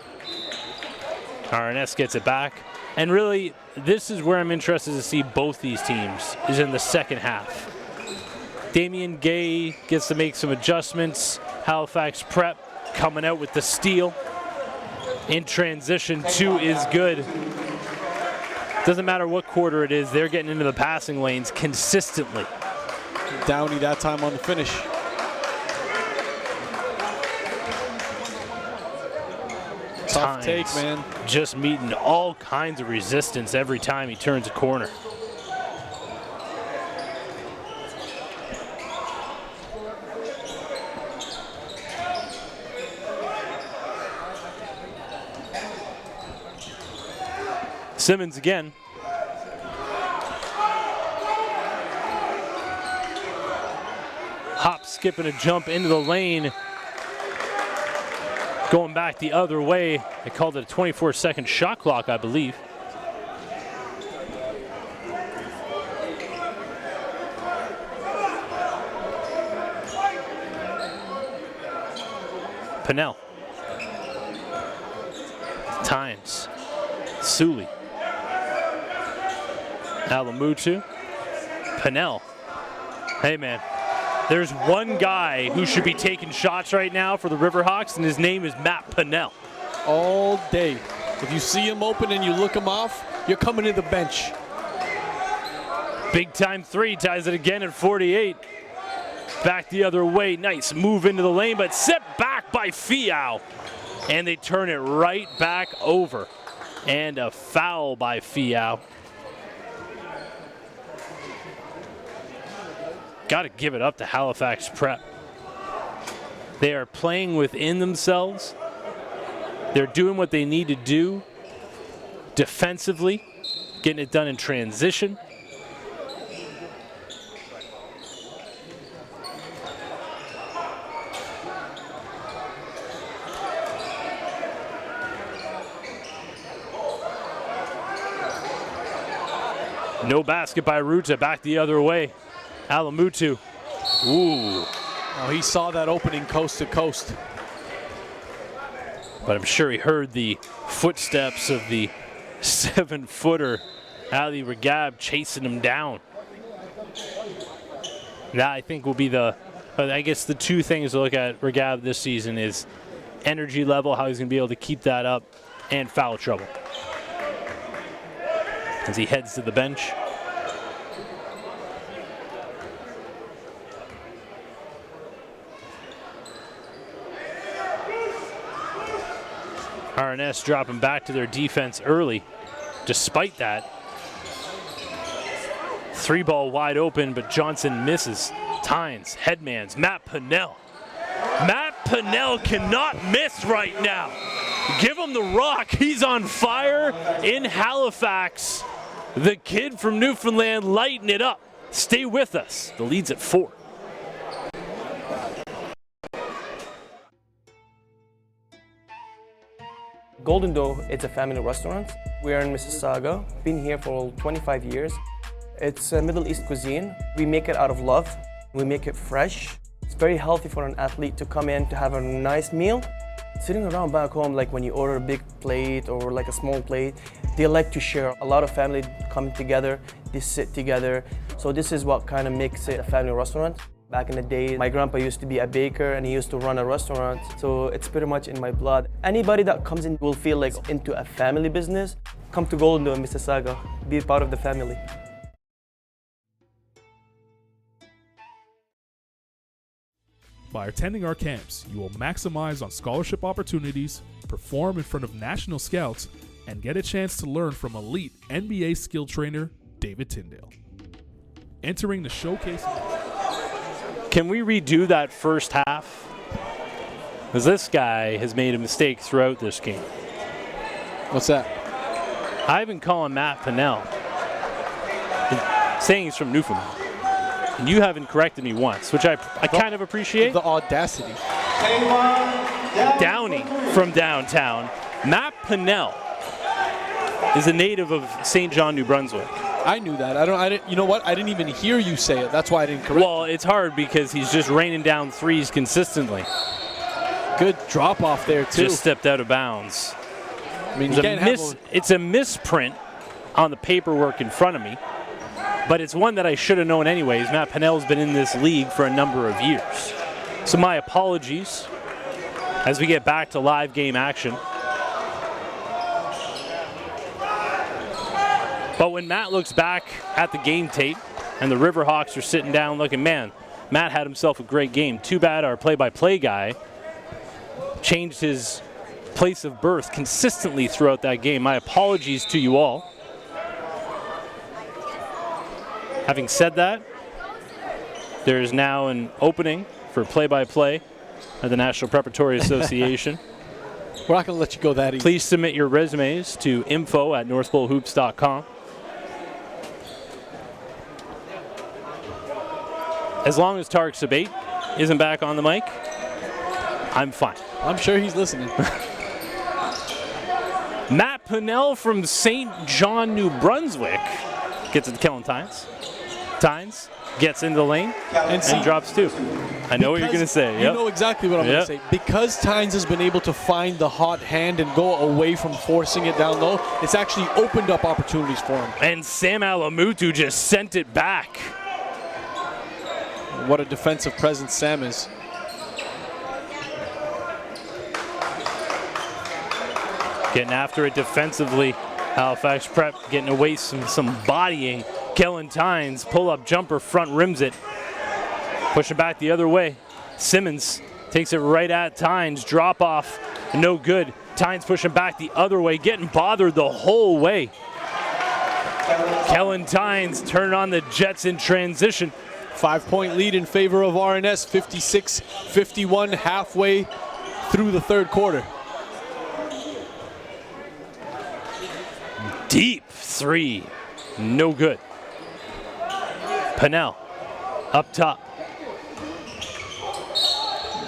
RNS gets it back. And really, this is where I'm interested to see both these teams, is in the second half. Damian Gay gets to make some adjustments. Halifax Prep coming out with the steal. In transition, 2 is good. Doesn't matter what quarter it is, they're getting into the passing lanes consistently. Downey that time on the finish. Tough take, man. Just meeting all kinds of resistance every time he turns a corner. Simmons again. Hop, skip, and a jump into the lane. Going back the other way. They called it a 24-second shot clock, I believe. Pannell. Tynes. Sully. Alamutu. Pannell. Hey, man. There's one guy who should be taking shots right now for the Riverhawks, and his name is Matt Pannell. All day. If you see him open and you look him off, you're coming to the bench. Big time 3, ties it again at 48. Back the other way, nice move into the lane, but set back by Fiao. And they turn it right back over. And a foul by Fiao. Got to give it up to Halifax Prep. They are playing within themselves. They're doing what they need to do defensively, getting it done in transition. No basket by Ruta, back the other way. Alamutu. Ooh. Oh, he saw that opening coast to coast. But I'm sure he heard the footsteps of the 7-footer, Ali Regab, chasing him down. That, I think, will be the two things to look at Regab this season is energy level, how he's going to be able to keep that up, and foul trouble. As he heads to the bench. RNS dropping back to their defense early. Despite that, 3-ball wide open, but Johnson misses. Tynes, headmans, Matt Pannell. Matt Pannell cannot miss right now. Give him the rock. He's on fire in Halifax. The kid from Newfoundland lighting it up. Stay with us. The lead's at 4. Golden Doe, it's a family restaurant. We're in Mississauga, been here for 25 years. It's a Middle East cuisine. We make it out of love. We make it fresh. It's very healthy for an athlete to come in to have a nice meal. Sitting around back home, like when you order a big plate or like a small plate, they like to share. A lot of family come together, they sit together. So this is what kind of makes it a family restaurant. Back in the day, my grandpa used to be a baker and he used to run a restaurant. So it's pretty much in my blood. Anybody that comes in will feel like into a family business. Come to Golden Doe in Mississauga, be part of the family. By attending our camps, you will maximize on scholarship opportunities, perform in front of national scouts, and get a chance to learn from elite NBA skill trainer David Tyndale. Entering the showcase. Can we redo that first half? Because this guy has made a mistake throughout this game. What's that? I've been calling Matt Pannell, saying he's from Newfoundland. And you haven't corrected me once, which I kind of appreciate. The audacity. Downey from downtown. Matt Pannell is a native of St. John, New Brunswick. I knew that. I didn't. You know what? I didn't even hear you say it. That's why I didn't correct. Well, it's hard because he's just raining down threes consistently. Good drop off there too. Just stepped out of bounds. I mean, it's a misprint on the paperwork in front of me, but it's one that I should have known anyways. Matt Pannell's been in this league for a number of years. So my apologies as we get back to live game action. But when Matt looks back at the game tape and the Riverhawks are sitting down looking, man, Matt had himself a great game. Too bad our play-by-play guy changed his place of birth consistently throughout that game. My apologies to you all. Having said that, there is now an opening for play-by-play at the National Preparatory Association. We're not going to let you go that easy. Please submit your resumes to info@northpolehoops.com. As long as Tarek Sabate isn't back on the mic, I'm fine. I'm sure he's listening. Matt Pannell from St. John, New Brunswick gets it to Kellen Tynes. Tynes gets into the lane and drops 2. I know what you're going to say. You know exactly what I'm going to say. Because Tynes has been able to find the hot hand and go away from forcing it down low, it's actually opened up opportunities for him. And Sam Alamutu just sent it back. What a defensive presence Sam is. Getting after it defensively. Halifax Prep getting away some bodying. Kellen Tynes, pull-up jumper, front rims it. Pushing back the other way. Simmons takes it right at Tynes. Drop off, no good. Tynes pushing back the other way, getting bothered the whole way. Kellen Tynes turning on the Jets in transition. 5-point lead in favor of RNS, 56-51 halfway through the third quarter. Deep 3, no good. Pannell up top.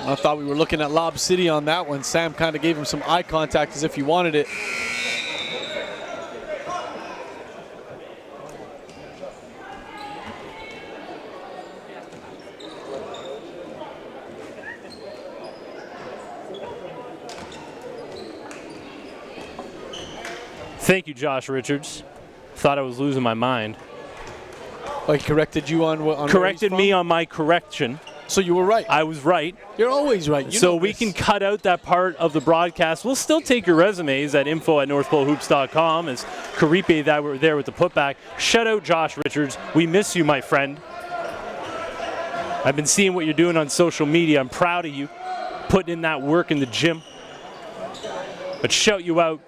I thought we were looking at Lob City on that one. Sam kind of gave him some eye contact as if he wanted it. Thank you, Josh Richards. Thought I was losing my mind. Oh, he corrected you on what? Corrected me on my correction. So you were right. I was right. You're always right. So we can cut out that part of the broadcast. We'll still take your resumes at info@northpolehoops.com. As Karipe that were there with the putback. Shout out Josh Richards. We miss you, my friend. I've been seeing what you're doing on social media. I'm proud of you, putting in that work in the gym. But shout you out.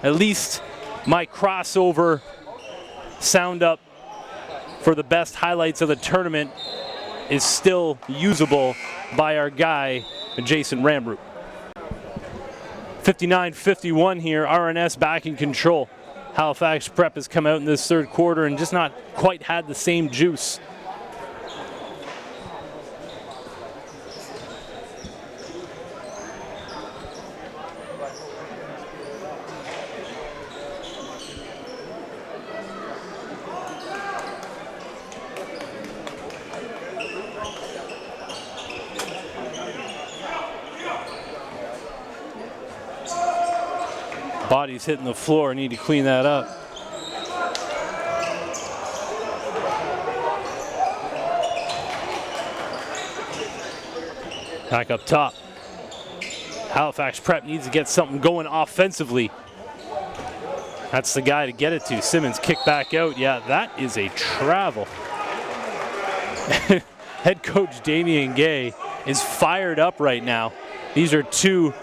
At least my crossover sound up for the best highlights of the tournament is still usable by our guy, Jason Ramroot. 59-51 here, RNS back in control. Halifax Prep has come out in this third quarter and just not quite had the same juice. Body's hitting the floor, need to clean that up. Back up top. Halifax Prep needs to get something going offensively. That's the guy to get it to. Simmons kick back out. Yeah, that is a travel. Head coach Damian Gay is fired up right now. These are two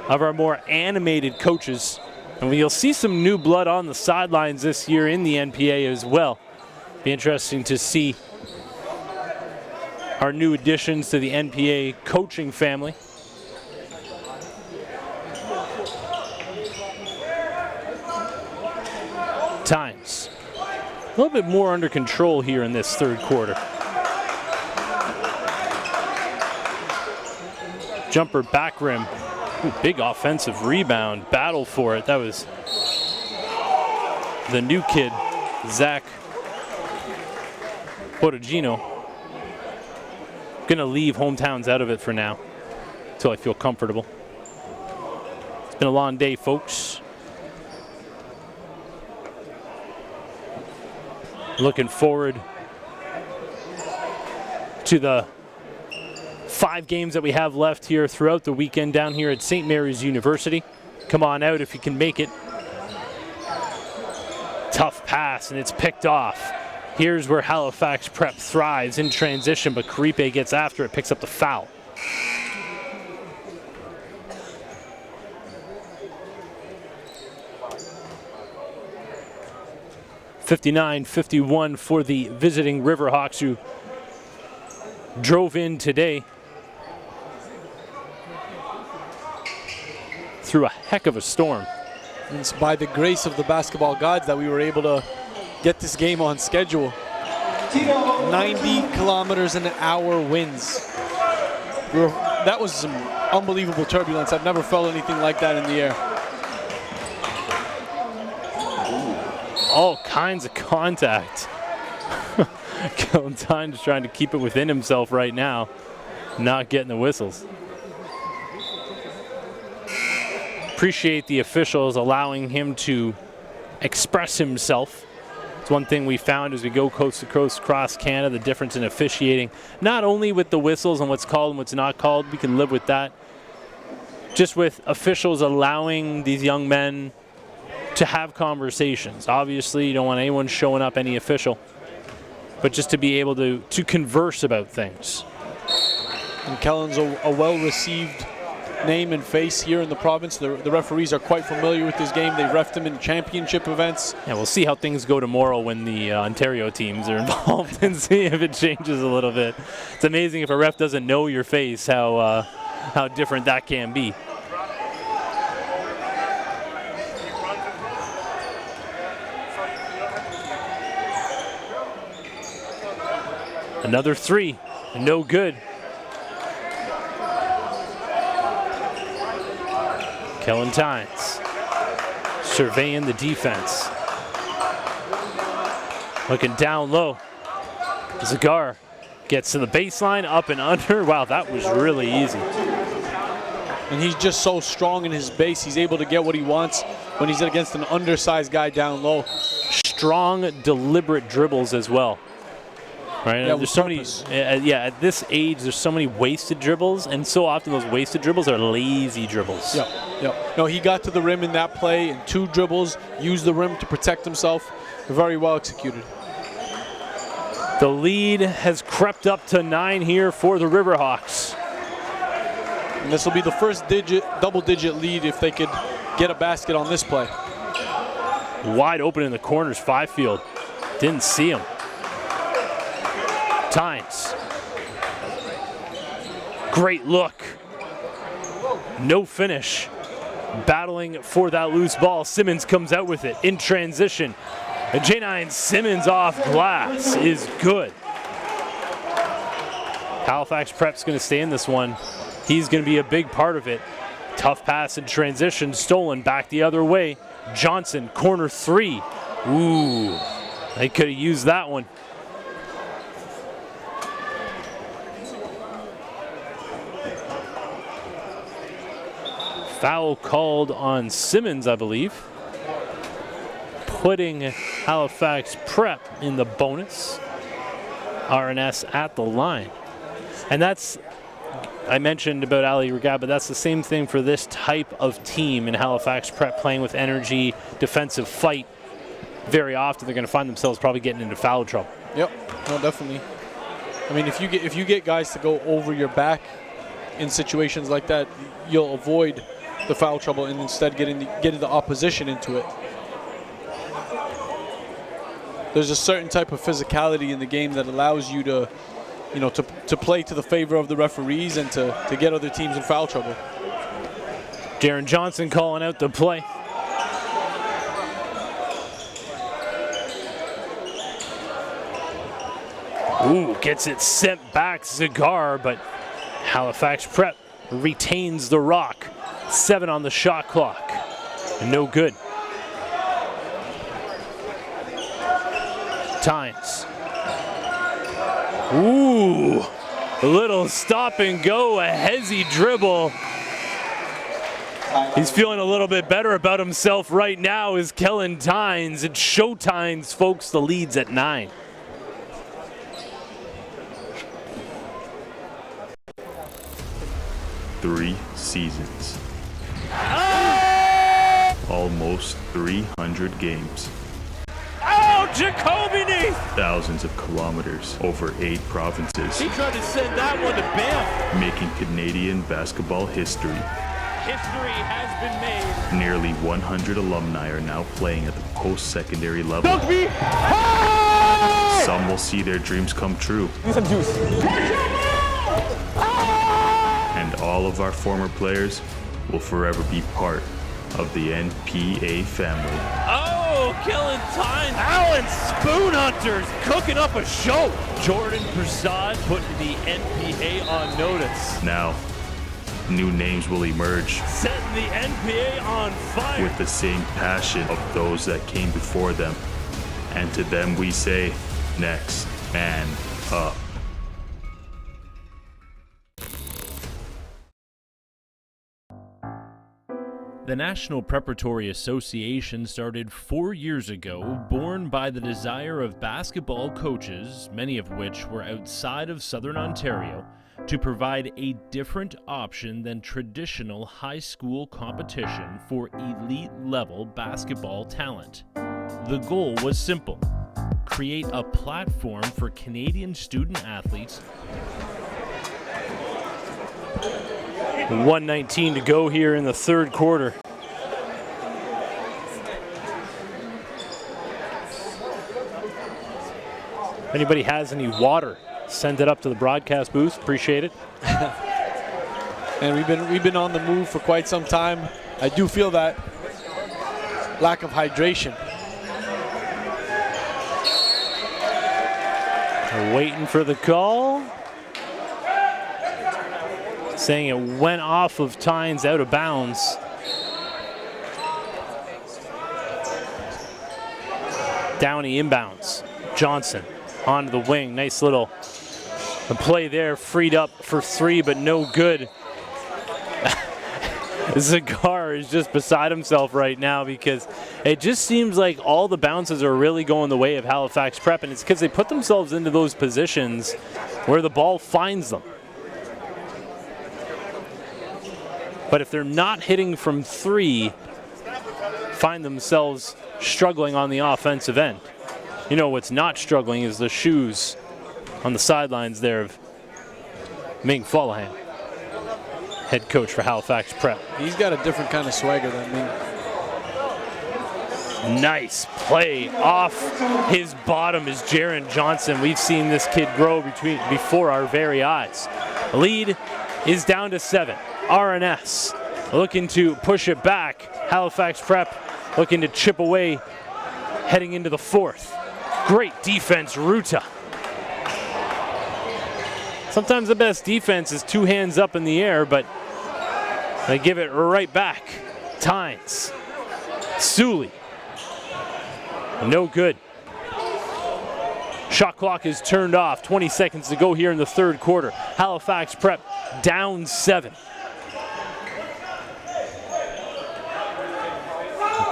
of our more animated coaches. And you'll see some new blood on the sidelines this year in the NPA as well. Be interesting to see our new additions to the NPA coaching family. Times a little bit more under control here in this third quarter. Jumper back rim. Ooh, big offensive rebound, battle for it. That was the new kid, Zach Bottigino. Gonna leave hometowns out of it for now until I feel comfortable. It's been a long day, folks. Looking forward to the 5 games that we have left here throughout the weekend down here at St. Mary's University. Come on out if you can make it. Tough pass, and it's picked off. Here's where Halifax Prep thrives in transition, but Karipe gets after it, picks up the foul. (59-51) for the visiting Riverhawks, who drove in today through a heck of a storm. It's by the grace of the basketball gods that we were able to get this game on schedule. 90 kilometers an hour winds. That was some unbelievable turbulence. I've never felt anything like that in the air. All kinds of contact. Galentine's trying to keep it within himself right now, not getting the whistles. Appreciate the officials allowing him to express himself. It's one thing we found as we go coast to coast across Canada, the difference in officiating, not only with the whistles and what's called and what's not called, we can live with that, just with officials allowing these young men to have conversations. Obviously, you don't want anyone showing up, any official, but just to be able to converse about things. And Kellen's a well-received name and face here in the province. The referees are quite familiar with this game. They've refed him in championship events. Yeah, we'll see how things go tomorrow when the Ontario teams are involved and see if it changes a little bit. It's amazing if a ref doesn't know your face, how different that can be. Another three, no good. Galentine's surveying the defense. Looking down low. Zagar gets to the baseline, up and under. Wow, that was really easy. And he's just so strong in his base. He's able to get what he wants when he's against an undersized guy down low. Strong, deliberate dribbles as well. Right? Yeah, There's so many. At this age, there's so many wasted dribbles, and so often those wasted dribbles are lazy dribbles. Yep. No, he got to the rim in that play in 2 dribbles, used the rim to protect himself. Very well executed. The lead has crept up to 9 here for the Riverhawks. And this will be the first double-digit lead if they could get a basket on this play. Wide open in the corners, Fifield. Didn't see him. Tynes. Great look. No finish. Battling for that loose ball. Simmons comes out with it in transition. And J9 Simmons off glass is good. Halifax Prep's going to stay in this one. He's going to be a big part of it. Tough pass in transition, stolen back the other way. Johnson, corner 3. Ooh, they could have used that one. Foul called on Simmons, I believe. Putting Halifax Prep in the bonus. RNS at the line. And that's, I mentioned about Ali Regab, but that's the same thing for this type of team in Halifax Prep, playing with energy, defensive fight. Very often they're going to find themselves probably getting into foul trouble. Yep, no, definitely. I mean, if you get guys to go over your back in situations like that, you'll avoid the foul trouble and instead getting the opposition into it. There's a certain type of physicality in the game that allows you to, to play to the favor of the referees and to get other teams in foul trouble. Darren Johnson calling out the play. Ooh, gets it sent back, Zagar, but Halifax Prep retains the rock. 7 on the shot clock. No good. Tynes. Ooh, a little stop and go, a hezzy dribble. He's feeling a little bit better about himself right now is Kellen Tynes. It's showtimes, folks. The lead's at 9. Three seasons. Almost 300 games. Oh, Jacoby Neath! Thousands of kilometers over 8 provinces. He tried to send that one to Banff. Making Canadian basketball history. History has been made. Nearly 100 alumni are now playing at the post-secondary level. Some will see their dreams come true. Some juice. And all of our former players will forever be part of the NPA family. Oh, Kellen Tynes. Alan Spoon Hunters cooking up a show. Jordan Prasad putting the NPA on notice. Now, new names will emerge. Setting the NPA on fire. With the same passion of those that came before them. And to them we say, next man up. The National Preparatory Association started 4 years ago, born by the desire of basketball coaches, many of which were outside of Southern Ontario, to provide a different option than traditional high school competition for elite-level basketball talent. The goal was simple: create a platform for Canadian student athletes. 1:19 to go here in the third quarter. If anybody has any water, send it up to the broadcast booth. Appreciate it. And we've been on the move for quite some time. I do feel that lack of hydration. We're waiting for the call. Saying it went off of Tynes, out of bounds. Downey inbounds. Johnson onto the wing. Nice little play there. Freed up for 3, but no good. Zagar is just beside himself right now because it just seems like all the bounces are really going the way of Halifax Prep, and it's because they put themselves into those positions where the ball finds them. But if they're not hitting from three, find themselves struggling on the offensive end. You know what's not struggling is the shoes on the sidelines there of Ming Folahan, head coach for Halifax Prep. He's got a different kind of swagger than me. Nice play off his bottom is Jaron Johnson. We've seen this kid grow before our very eyes. The lead is down to 7. RNS looking to push it back. Halifax Prep looking to chip away heading into the 4th. Great defense, Ruta. Sometimes the best defense is 2 hands up in the air, but they give it right back. Tynes. Sully. No good. Shot clock is turned off. 20 seconds to go here in the 3rd quarter. Halifax Prep down 7.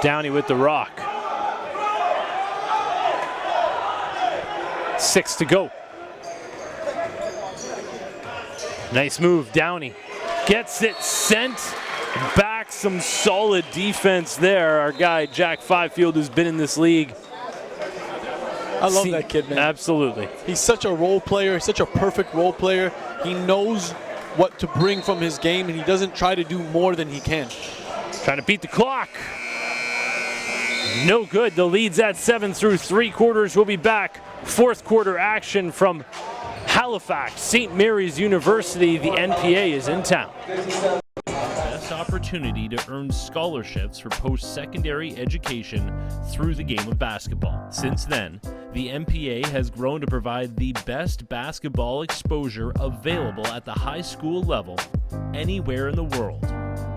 Downey with the rock. 6 to go. Nice move, Downey. Gets it sent back. Some solid defense there. Our guy, Jack Fifield, who's been in this league. I love that kid, man. Absolutely. He's such a role player. He's such a perfect role player. He knows what to bring from his game, and he doesn't try to do more than he can. Trying to beat the clock. No good. The lead's at 7 through 3 quarters. We'll be back. 4th quarter action from Halifax, St. Mary's University. The NPA is in town. Best opportunity to earn scholarships for post-secondary education through the game of basketball. Since then, the NPA has grown to provide the best basketball exposure available at the high school level anywhere in the world.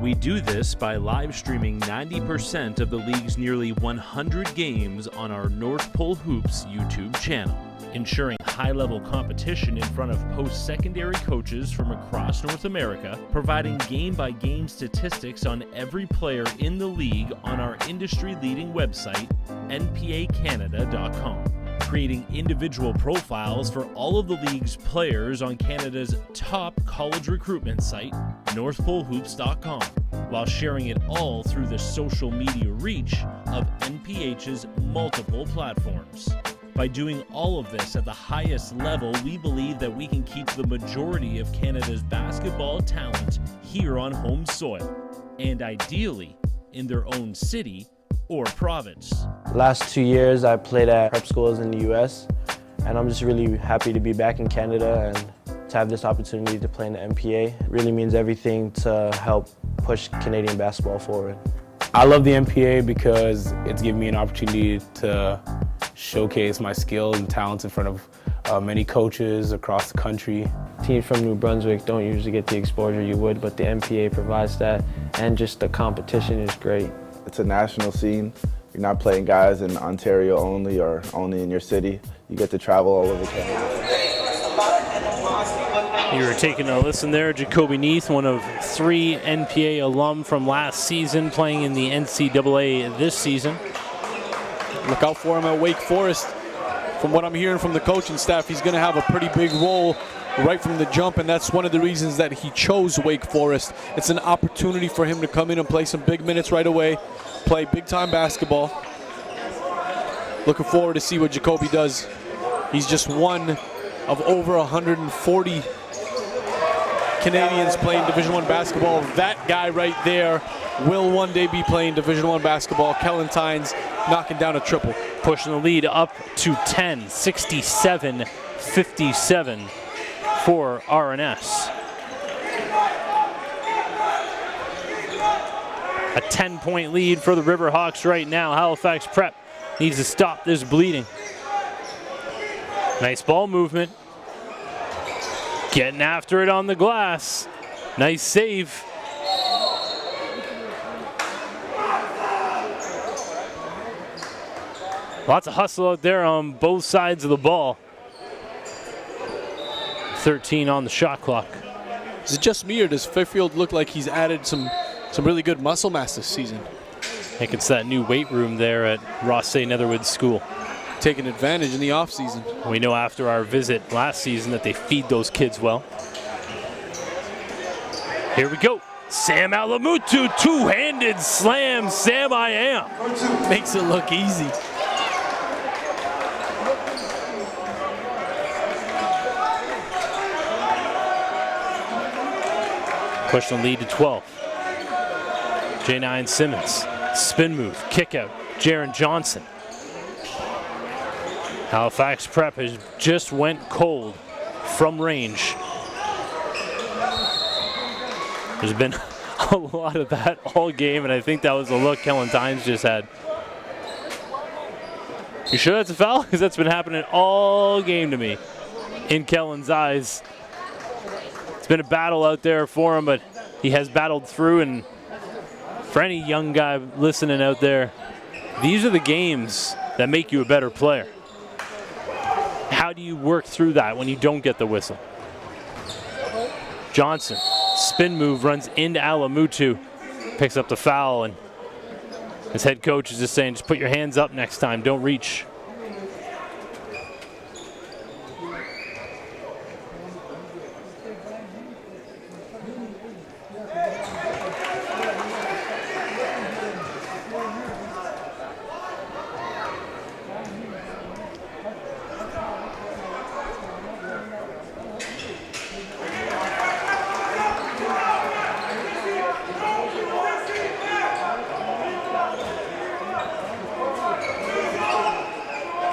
We do this by live streaming 90% of the league's nearly 100 games on our North Pole Hoops YouTube channel, ensuring high-level competition in front of post-secondary coaches from across North America, providing game-by-game statistics on every player in the league on our industry-leading website, npacanada.com, creating individual profiles for all of the league's players on Canada's top college recruitment site, northpolehoops.com, while sharing it all through the social media reach of NPH's multiple platforms. By doing all of this at the highest level, we believe that we can keep the majority of Canada's basketball talent here on home soil, and ideally in their own city or province. Last 2 years I played at prep schools in the US, and I'm just really happy to be back in Canada and to have this opportunity to play in the NPA. It really means everything to help push Canadian basketball forward. I love the NPA because it's given me an opportunity to showcase my skills and talents in front of many coaches across the country. Teams from New Brunswick don't usually get the exposure you would, but the NPA provides that, and just the competition is great. It's a national scene. You're not playing guys in Ontario only or only in your city. You get to travel all over Canada. You were taking a listen there. Jacoby Neath, one of 3 NPA alum from last season, playing in the NCAA this season. Look out for him at Wake Forest. From what I'm hearing from the coaching staff, he's going to have a pretty big role right from the jump, and that's one of the reasons that he chose Wake Forest. It's an opportunity for him to come in and play some big minutes right away, play big-time basketball. Looking forward to see what Jacoby does. He's just one of over 140 Canadians playing Division I basketball. That guy right there will one day be playing Division I basketball. Kellen Tynes knocking down a triple. Pushing the lead up to 10, 67-57 for RNS. A 10-point lead for the Riverhawks right now. Halifax Prep needs to stop this bleeding. Nice ball movement. Getting after it on the glass. Nice save. Lots of hustle out there on both sides of the ball. 13 on the shot clock. Is it just me, or does Fairfield look like he's added some some really good muscle mass this season. I think it's that new weight room there at Rothesay Netherwood School. Taking advantage in the offseason. We know after our visit last season that they feed those kids well. Here we go. Sam Alamutu, two-handed slam. Sam I am. Makes it look easy. Push the lead to 12. J9 Simmons. Spin move. Kick out. Jaron Johnson. Halifax Prep has just went cold from range. There's been a lot of that all game, and I think that was the look Kellen Tynes just had. You sure that's a foul? Because that's been happening all game to me in Kellen's eyes. It's been a battle out there for him, but he has battled through. And for any young guy listening out there, these are the games that make you a better player. How do you work through that when you don't get the whistle? Johnson, spin move, runs into Alamutu, picks up the foul, and his head coach is just saying, just put your hands up next time, don't reach.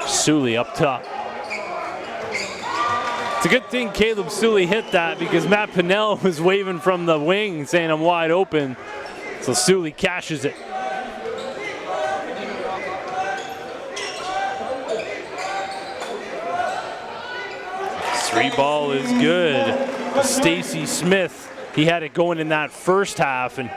Sully up top. It's a good thing Caleb Sully hit that because Matt Pannell was waving from the wing saying I'm wide open. So Sully cashes it. Three ball is good. Stacey Smith, he had it going in that first half, and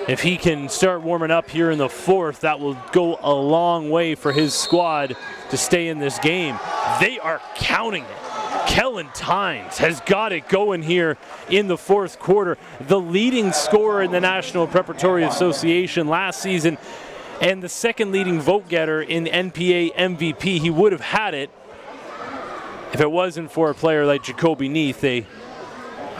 if he can start warming up here in the fourth, that will go a long way for his squad to stay in this game. They are counting it. Kellen Tynes has got it going here in the fourth quarter. The leading scorer in the National Preparatory Association last season and the second leading vote getter in NPA MVP. He would have had it if it wasn't for a player like Jacoby Neath, a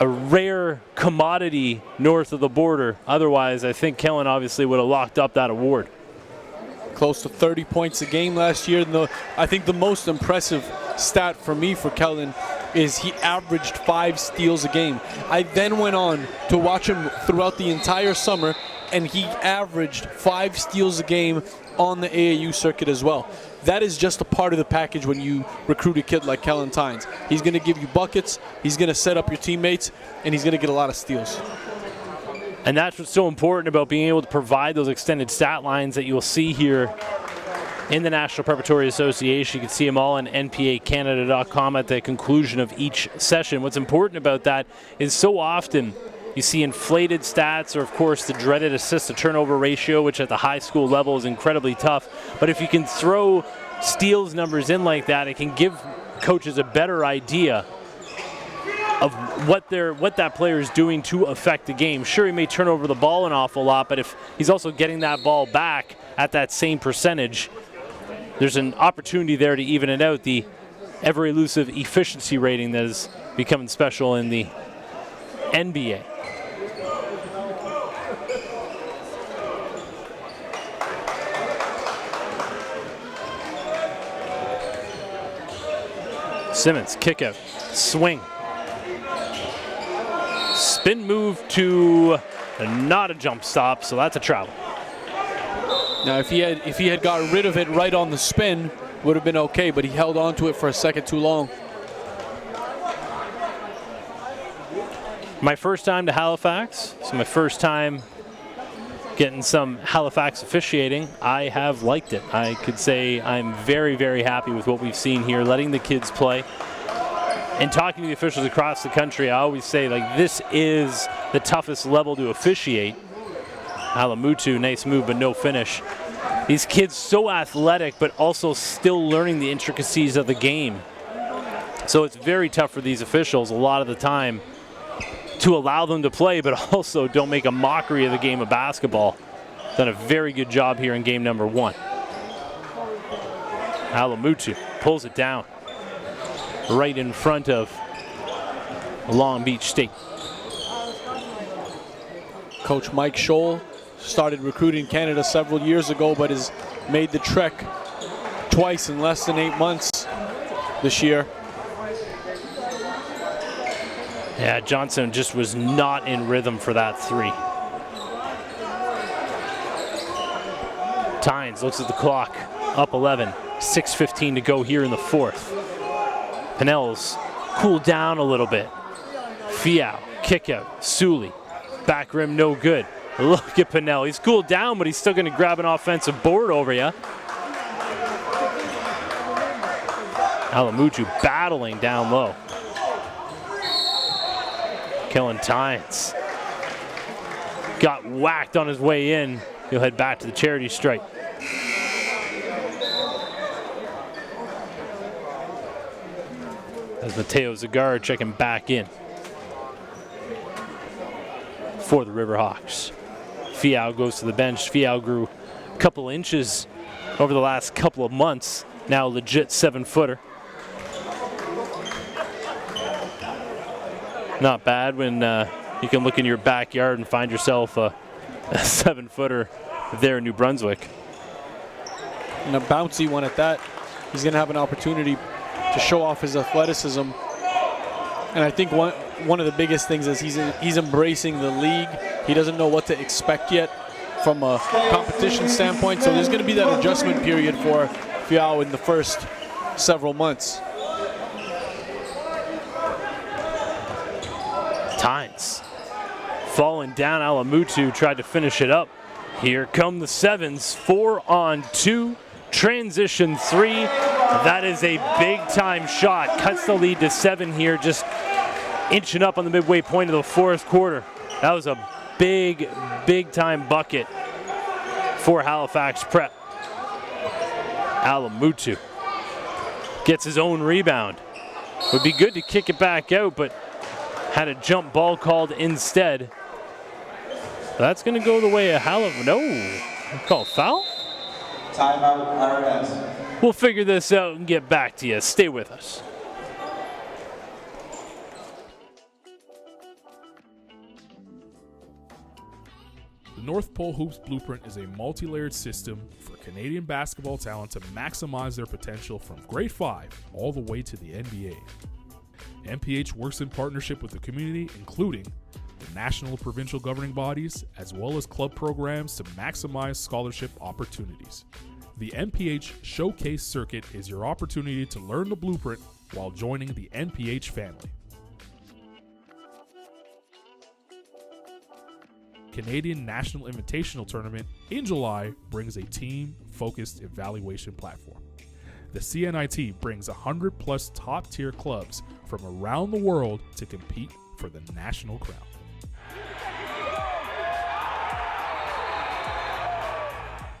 rare commodity north of the border. Otherwise, I think Kellen obviously would have locked up that award. Close to 30 points a game last year. I think the most impressive stat for me for Kellen is he averaged 5 steals a game. I then went on to watch him throughout the entire summer, and he averaged 5 steals a game on the AAU circuit as well. That is just a part of the package when you recruit a kid like Kellen Tynes. He's going to give you buckets, he's going to set up your teammates, and he's going to get a lot of steals. And that's what's so important about being able to provide those extended stat lines that you'll see here in the National Preparatory Association. You can see them all on npacanada.com at the conclusion of each session. What's important about that is so often you see inflated stats, or of course the dreaded assist-to-turnover ratio, which at the high school level is incredibly tough. But if you can throw steals numbers in like that, it can give coaches a better idea of what that player is doing to affect the game. Sure, he may turn over the ball an awful lot, but if he's also getting that ball back at that same percentage, there's an opportunity there to even it out. The ever-elusive efficiency rating that is becoming special in the NBA. Simmons, kick out, swing. Spin move to not a jump stop, so that's a travel. Now, if he had got rid of it right on the spin, would have been okay, but he held on to it for a second too long. My first time to Halifax, so my first time getting some Halifax officiating. I have liked it. I could say I'm very, very happy with what we've seen here, letting the kids play. And talking to the officials across the country, I always say, like, this is the toughest level to officiate. Alamutu, nice move, but no finish. These kids so athletic, but also still learning the intricacies of the game. So it's very tough for these officials a lot of the time to allow them to play, but also don't make a mockery of the game of basketball. Done a very good job here in game number 1. Alamutu pulls it down right in front of Long Beach State. Coach Mike Scholl started recruiting Canada several years ago, but has made the trek twice in less than 8 months this year. Yeah, Johnson just was not in rhythm for that 3. Tynes looks at the clock, up 11, 6:15 to go here in the 4th. Pannell's cooled down a little bit. Fiao, kick out, Sully, back rim no good. Look at Pannell, he's cooled down, but he's still gonna grab an offensive board over you. Alamutu battling down low. Kellen Tynes got whacked on his way in. He'll head back to the charity stripe. As Mateo Zagar checking back in for the Riverhawks. Fiao goes to the bench. Fiao grew a couple inches over the last couple of months. Now a legit 7-footer. Not bad when you can look in your backyard and find yourself a 7-footer there in New Brunswick. And a bouncy one at that. He's going to have an opportunity to show off his athleticism. And I think one of the biggest things is he's embracing the league. He doesn't know what to expect yet from a competition standpoint. So there's going to be that adjustment period for Fiao in the first several months. Tynes falling down. Alamutu tried to finish it up. Here come the 7s, 4-on-2, transition 3. That is a big time shot. Cuts the lead to 7 here, just inching up on the midway point of the 4th quarter. That was a big time bucket for Halifax Prep. Alamutu gets his own rebound. Would be good to kick it back out, but had a jump ball called instead. That's going to go the way of Halifax. No, call foul? Timeout, RS. We'll figure this out and get back to you. Stay with us. The North Pole Hoops Blueprint is a multi-layered system for Canadian basketball talent to maximize their potential from grade 5 all the way to the NBA. NPH works in partnership with the community, including the national and provincial governing bodies, as well as club programs to maximize scholarship opportunities. The NPH Showcase Circuit is your opportunity to learn the blueprint while joining the NPH family. Canadian National Invitational Tournament in July brings a team-focused evaluation platform. The CNIT brings 100-plus top-tier clubs from around the world to compete for the national crown.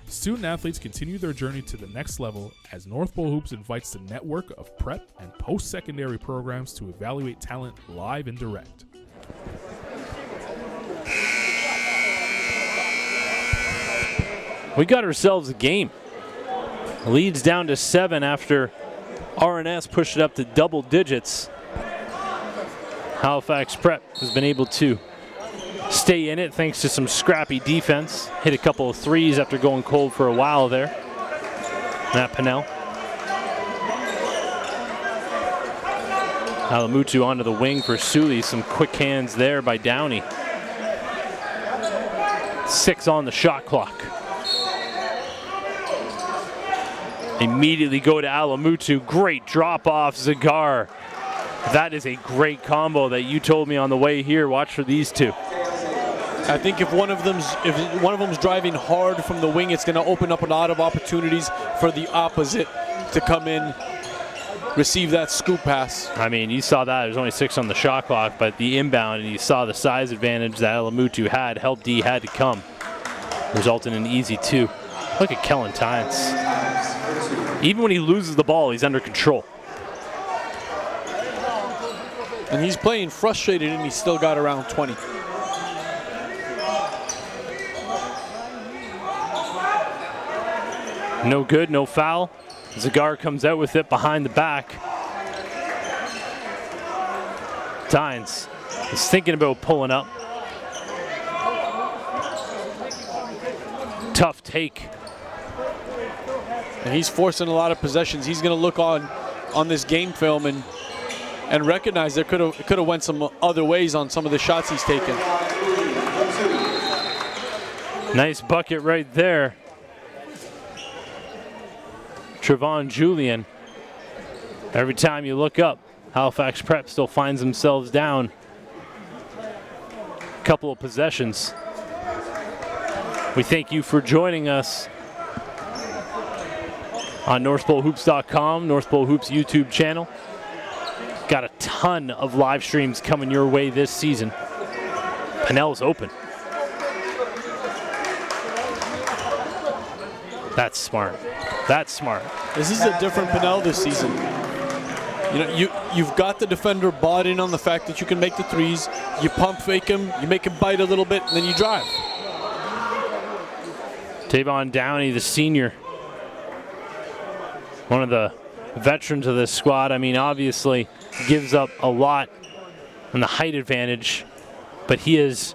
Student athletes continue their journey to the next level as North Pole Hoops invites the network of prep and post-secondary programs to evaluate talent live and direct. We got ourselves a game. Leads down to 7 after RNS pushed it up to double digits. Halifax Prep has been able to stay in it thanks to some scrappy defense. Hit a couple of threes after going cold for a while there. Matt Pannell. Alamutu onto the wing for Sully. Some quick hands there by Downey. 6 on the shot clock. Immediately go to Alamutu. Great drop off, Zagar. That is a great combo that you told me on the way here. Watch for these two. I think if one of them's driving hard from the wing, it's going to open up a lot of opportunities for the opposite to come in, receive that scoop pass. I mean, you saw that. There's only 6 on the shot clock, but the inbound, and you saw the size advantage that Alamutu had. Help D had to come, resulting in an easy 2. Look at Kellen Tynes. Even when he loses the ball, he's under control. And he's playing frustrated, and he's still got around 20. No good, no foul. Zagar comes out with it behind the back. Tynes is thinking about pulling up. Tough take. And he's forcing a lot of possessions. He's going to look on this game film and recognize there could have went some other ways on some of the shots he's taken. Nice bucket right there. Trevon Julian. Every time you look up, Halifax Prep still finds themselves down. Couple of possessions. We thank you for joining us on NorthPoleHoops.com, North Pole Hoops YouTube channel. Got a ton of live streams coming your way this season. Pannell's open. That's smart. That's smart. This is a different Pannell this season. You know, you've got the defender bought in on the fact that you can make the threes. You pump fake him, you make him bite a little bit, and then you drive. Tavon Downey, the senior, one of the veterans of this squad. I mean, obviously gives up a lot on the height advantage, but he is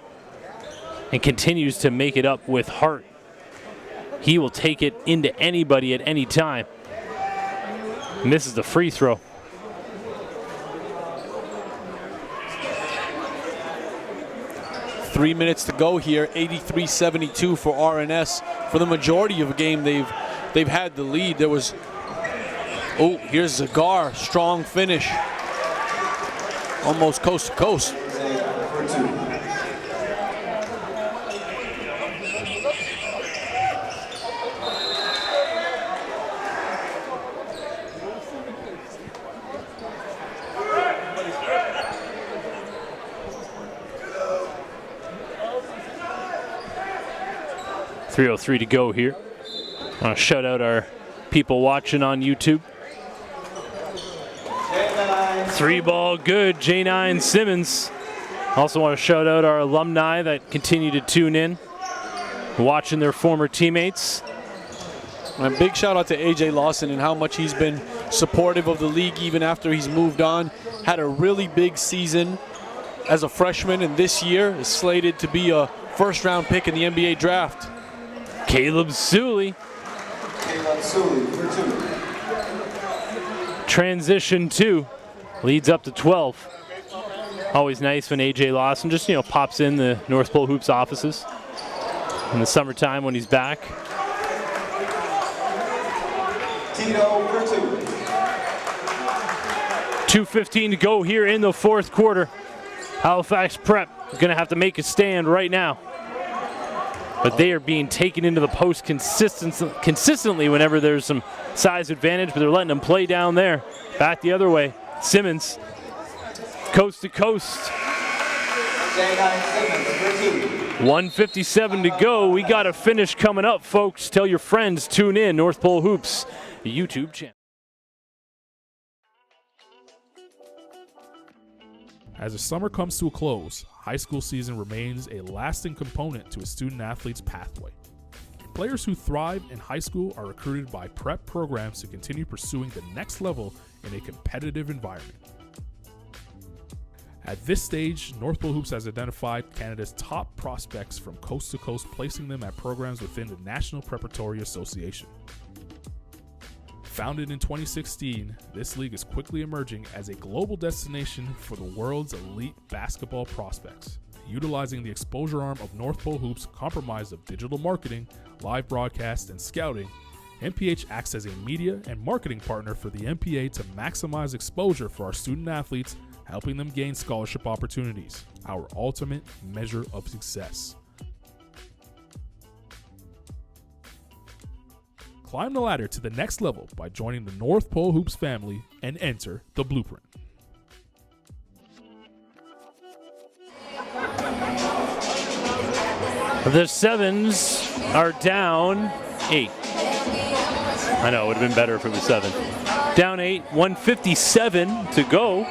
and continues to make it up with heart. He will take it into anybody at any time. Misses the free throw. Three minutes to go here, 83-72 for RNS. For the majority of the game, they've had the lead. There was, oh, here's Zagar, strong finish. Almost coast to coast. 3:03 to go here. I want to shout out our people watching on YouTube. Three ball good, J9 Simmons. Also want to shout out our alumni that continue to tune in, watching their former teammates. And a big shout out to AJ Lawson and how much he's been supportive of the league even after he's moved on. Had a really big season as a freshman, and this year is slated to be a first-round pick in the NBA draft. Caleb Suley. Transition 2 leads up to 12. Always nice when AJ Lawson just, pops in the North Pole Hoops offices in the summertime when he's back. Tito for 2. 2:15 to go here in the fourth quarter. Halifax Prep is going to have to make a stand right now. But they are being taken into the post consistently whenever there's some size advantage, but they're letting them play down there. Back the other way. Simmons, coast to coast. 1:57 to go. We got a finish coming up, folks. Tell your friends, tune in, North Pole Hoops YouTube channel. As the summer comes to a close, high school season remains a lasting component to a student-athlete's pathway. Players who thrive in high school are recruited by prep programs to continue pursuing the next level in a competitive environment. At this stage, North Pole Hoops has identified Canada's top prospects from coast to coast, placing them at programs within the National Preparatory Association. Founded in 2016, this league is quickly emerging as a global destination for the world's elite basketball prospects. Utilizing the exposure arm of North Pole Hoops, comprised of digital marketing, live broadcast, and scouting, NPH acts as a media and marketing partner for the NPA to maximize exposure for our student athletes, helping them gain scholarship opportunities, our ultimate measure of success. Climb the ladder to the next level by joining the North Pole Hoops family and enter the blueprint. The Sevens are down 8. I know, it would have been better if it was 7. Down 8, 1:57 to go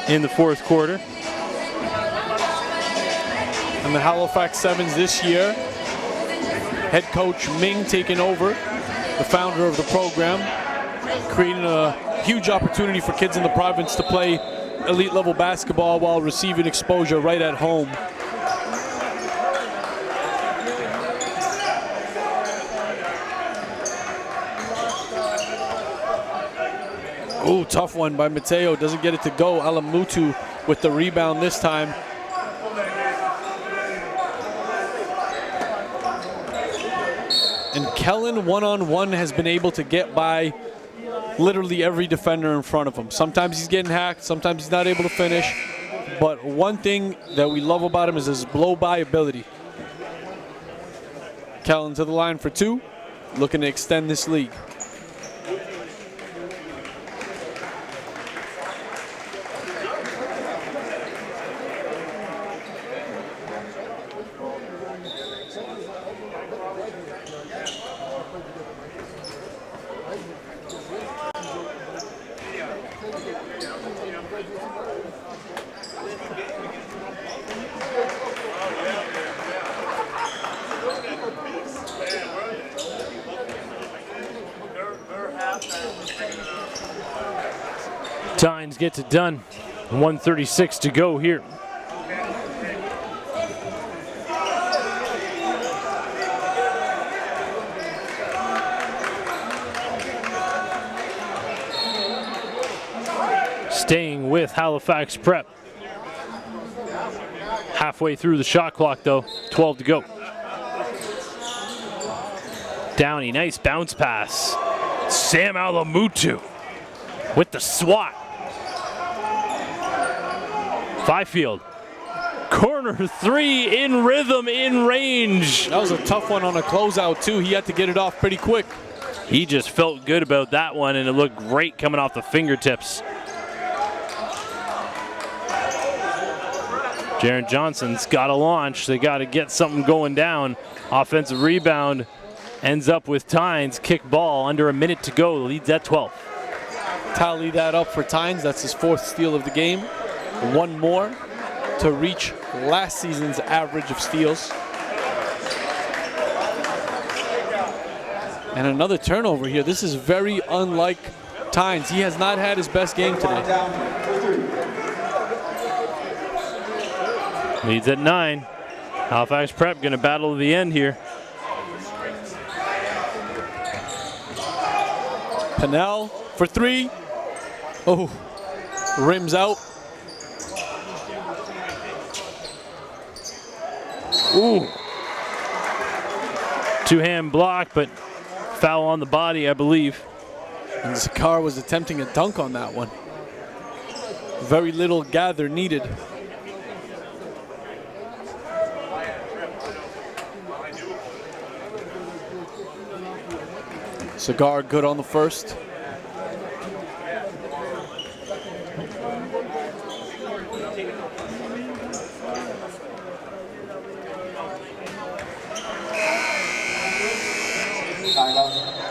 in the fourth quarter. And the Halifax Sevens this year, head coach Ming taking over, the founder of the program, creating a huge opportunity for kids in the province to play elite level basketball while receiving exposure right at home. Ooh, tough one by Mateo. Doesn't get it to go. Alamutu with the rebound this time. And Kellen one-on-one has been able to get by literally every defender in front of him. Sometimes he's getting hacked, sometimes he's not able to finish. But one thing that we love about him is his blow-by ability. Kellen to the line for two, looking to extend this lead. Tynes gets it done. 1:36 to go here. Staying with Halifax Prep. Halfway through the shot clock though, 12 to go. Downey, nice bounce pass. Sam Alamutu with the swat. Fifield, corner three in rhythm, in range. That was a tough one on a closeout too. He had to get it off pretty quick. He just felt good about that one, and it looked great coming off the fingertips. Jaron Johnson's got to launch. They got to get something going down. Offensive rebound ends up with Tynes. Kick ball, under a minute to go. Leads at 12. Tally that up for Tynes. That's his fourth steal of the game. One more to reach last season's average of steals. And another turnover here. This is very unlike Tynes. He has not had his best game today. Leads at 9. Halifax Prep going to battle to the end here. Pannell for three. Oh, rims out. Ooh. Two-hand block, but foul on the body, I believe. And Zakar was attempting a dunk on that one. Very little gather needed. Cigar good on the first.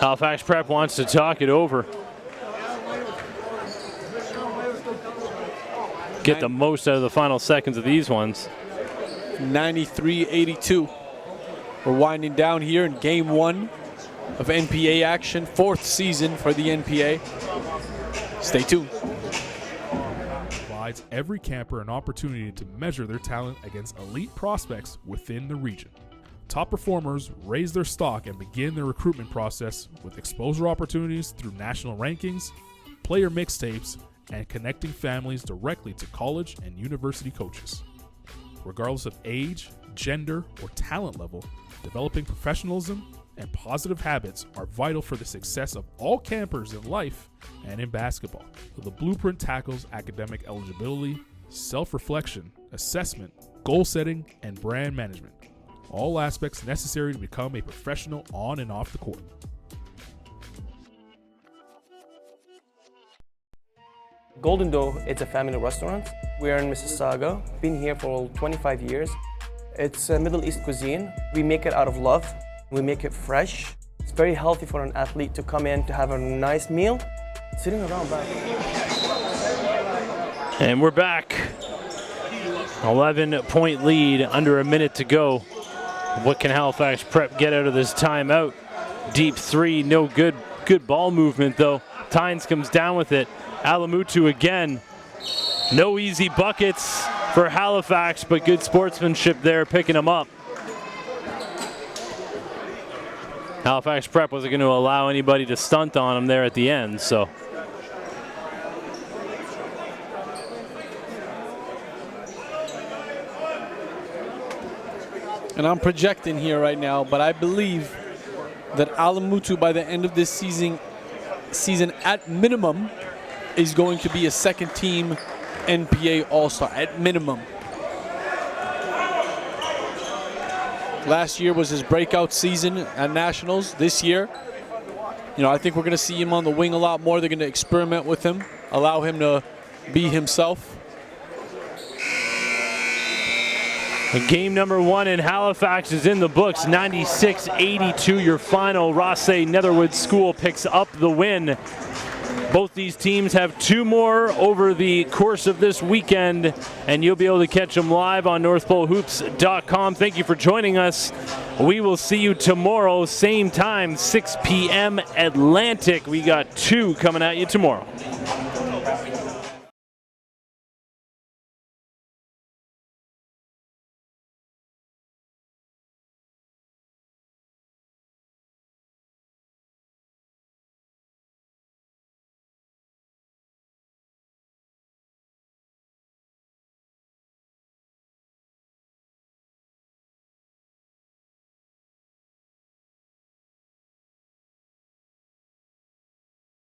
Halifax Prep wants to talk it over. Get the most out of the final seconds of these ones. 93-82. We're winding down here in game one of NPA action, fourth season for the NPA. Stay tuned. Provides every camper an opportunity to measure their talent against elite prospects within the region. Top performers raise their stock and begin their recruitment process with exposure opportunities through national rankings, player mixtapes, and connecting families directly to college and university coaches. Regardless of age, gender, or talent level, developing professionalism and positive habits are vital for the success of all campers in life and in basketball. The Blueprint tackles academic eligibility, self-reflection, assessment, goal setting, and brand management. All aspects necessary to become a professional on and off the court. Golden Dough, it's a family restaurant. We're in Mississauga, been here for 25 years. It's a Middle East cuisine. We make it out of love. We make it fresh. It's very healthy for an athlete to come in to have a nice meal, sitting around back. And we're back. 11-point lead, under a minute to go. What can Halifax Prep get out of this timeout? Deep three, no good. Good ball movement though. Tynes comes down with it. Alamutu again. No easy buckets for Halifax, but good sportsmanship there, picking them up. Halifax Prep wasn't going to allow anybody to stunt on them there at the end, so. And I'm projecting here right now, but I believe that Alamutu by the end of this season at minimum is going to be a second team NPA All-Star at minimum. Last year was his breakout season at Nationals. This year, I think we're going to see him on the wing a lot more. They're going to experiment with him, allow him to be himself. Game number 1 in Halifax is in the books. 96-82 your final. Rothesay Netherwood School picks up the win. Both these teams have 2 more over the course of this weekend, and you'll be able to catch them live on NorthPoleHoops.com. Thank you for joining us. We will see you tomorrow, same time, 6 p.m. Atlantic. We got 2 coming at you tomorrow.